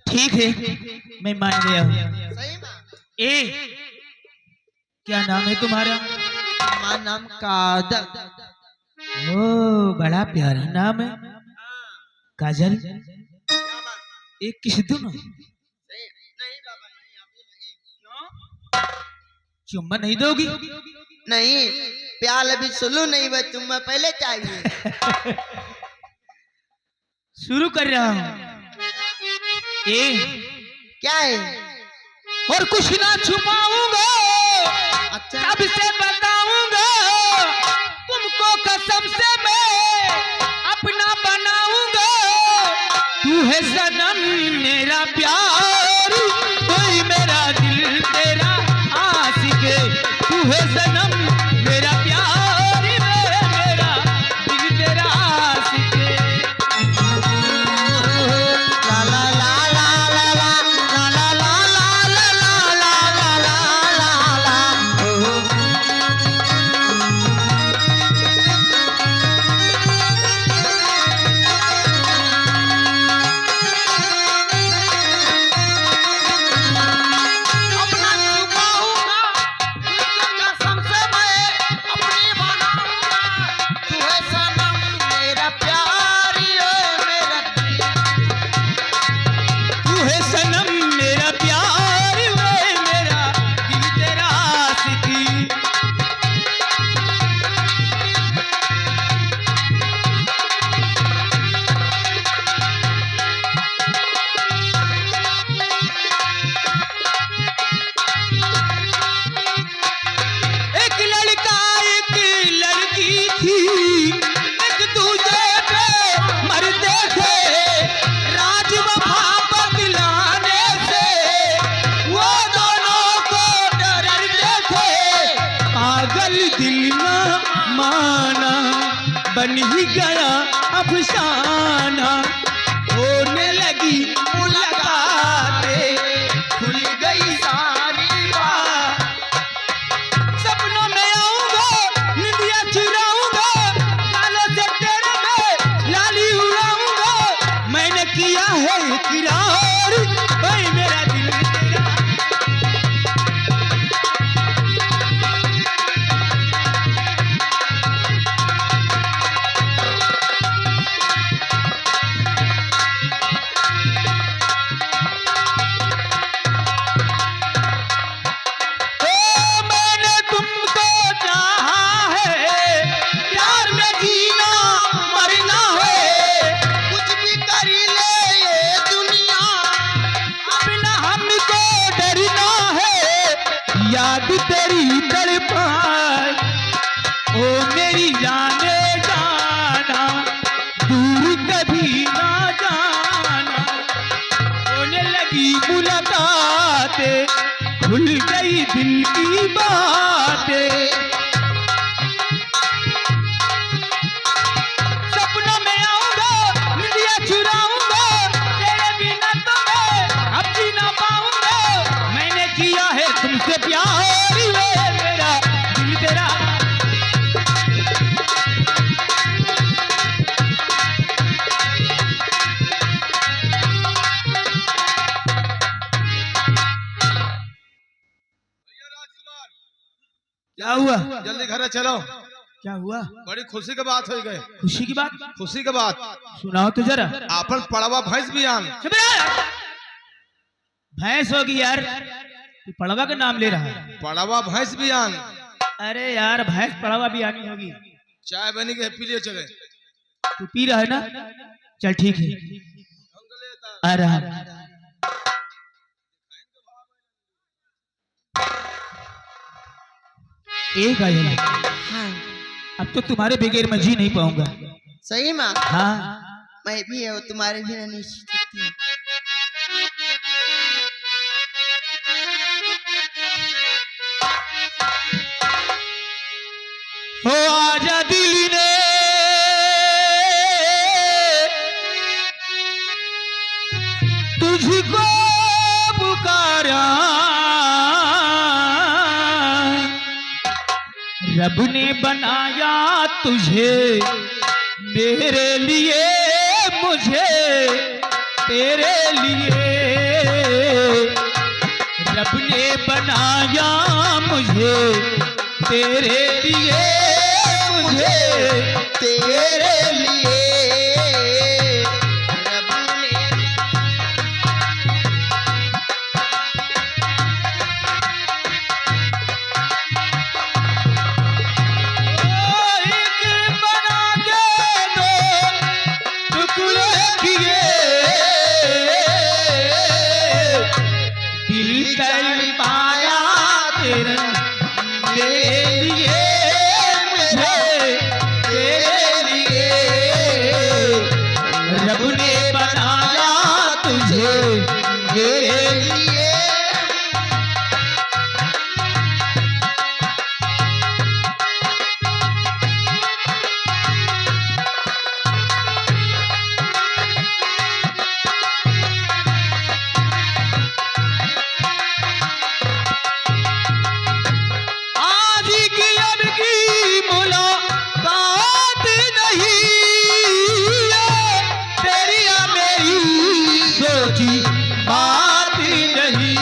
ठीक है मैं मान गया हूँ। सही में? ए क्या नाम है तुम्हारा? हमारा नाम काजल। ओ बड़ा प्यारा नाम है काजल। एक किस दूं? नहीं बाबा नहीं, अभी नहीं। चुम्मा नहीं दोगी? नहीं, प्यार अभी सुलू नहीं हुआ, चुम्मा पहले चाहिए। शुरू कर रहा हूँ। ए क्या है? और कुछ ना छुपाऊंगा, अच्छा अब से बताऊंगा तुमको, कसम से मैं अपना बनाऊंगा। तू है सनम मेरा प्यार, कोई मेरा दिल तेरा आशिक। तू है सनम मेरा प्यार, मेरा दिल तेरा आशिक। ला ला ला ला ला ला ला ला ला ला ला ला ला ला। अपना छुपाऊंगा कसम से मैं अपनी बनाऊंगा। तू है सनम मेरा प्यार, मेरा तू है सनम मेरा प्यार, वे मेरा दिल तेरा आशिकी। एक लड़का एक लड़की थी, एक दूजे पे मरते थे। राज वफा बदलाने से वो दोनों को डरते थे। पागल दिल न माना, बन ही गया अफसाना। होने लगी मुलाकातें, खुल गई सारी बात। सपनों में आऊंगा, निंदिया चुराऊंगा, गालों से तेरे में लाली उड़ाऊंगा। मैंने किया है इकरार, भाई मेरा दिल तेरा। ओ मैंने तुमको चाहा है, प्यार में जीना मरना है। कुछ भी कर ले ये दुनिया, अपना हमको डरना है। याद तेरी तड़पाए, ओ मेरी बातें, खुल गई दिल की बातें। सपनों में आऊंगा, निदिया चुराऊंगा, तेरे बिना तो मैं अब जी ना पाऊंगा। मैंने किया है तुमसे प्यार, वे मेरा दिल तेरा। क्या हुआ? जल्दी घर चलो, क्या हुआ? बड़ी खुशी की बात हो गई। खुशी की बात? खुशी की बात सुनाओ तो जरा। आपन पड़वा भैंस भी आन। चुप रह यार। भैंस होगी यार, तू पड़वा का नाम ले रहा है। पड़वा भैंस भी आन। अरे यार भैंस पड़वा भी आनी होगी। चाय बनी के पी लिए चले। तू पी रहा है ना? चल ठीक है, आ रहा। एक आया। हाँ अब तो तुम्हारे बगैर मैं जी नहीं पाऊंगा। सही में हाँ मैं भी है, तुम्हारे भी नहीं सकती। हो आजा दिल ने तुझको पुकारा, रब ने बनाया तुझे मेरे लिए, मुझे तेरे लिए। रब ने बनाया मुझे तेरे लिए, मुझे तेरे लिए रब ने एक बना के दो टुकड़े किए, दिल कर पाया तेरे लिए, मुझे तेरे लिए। रब ने बनाया तुझे मेरे लिए। आज की अब की मुलाकात नहीं, तेरी या मेरी सोची बात नहीं।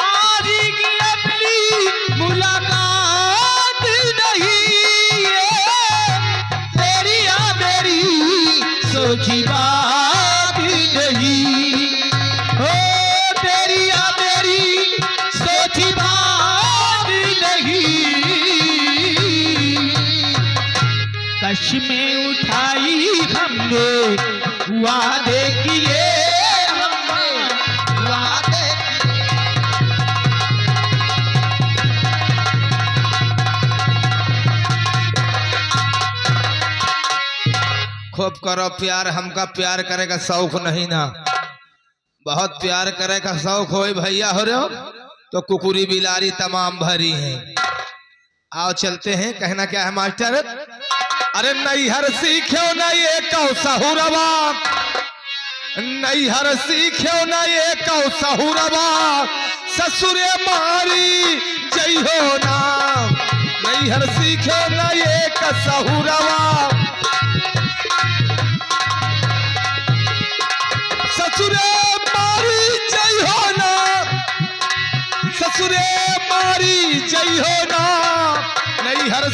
आज की अपनी मुलाकात नहीं, तेरी या मेरी सोची बात नहीं। हो तेरी या मेरी सोची बात नहीं। कश में उठाई हमने वादे किए, हमने वादे खूब करो प्यार, हमका प्यार करे का शौक नहीं ना। बहुत प्यार करे का शौक हो भैया हो रहे हो तो कुकुरी बिलारी तमाम भरी हैं। आओ चलते हैं। कहना क्या है मास्टर? अरे नैहर सीखो न ये कौ सहुरवा, नैहर सीखो न ये कौ सहुरवा, ससुरे मारी जई हो ना। नैहर सीखो न ये का सहुरवा, ससुरे मारी जई हो ना, ससुरे मारी जई हो ना। नैहर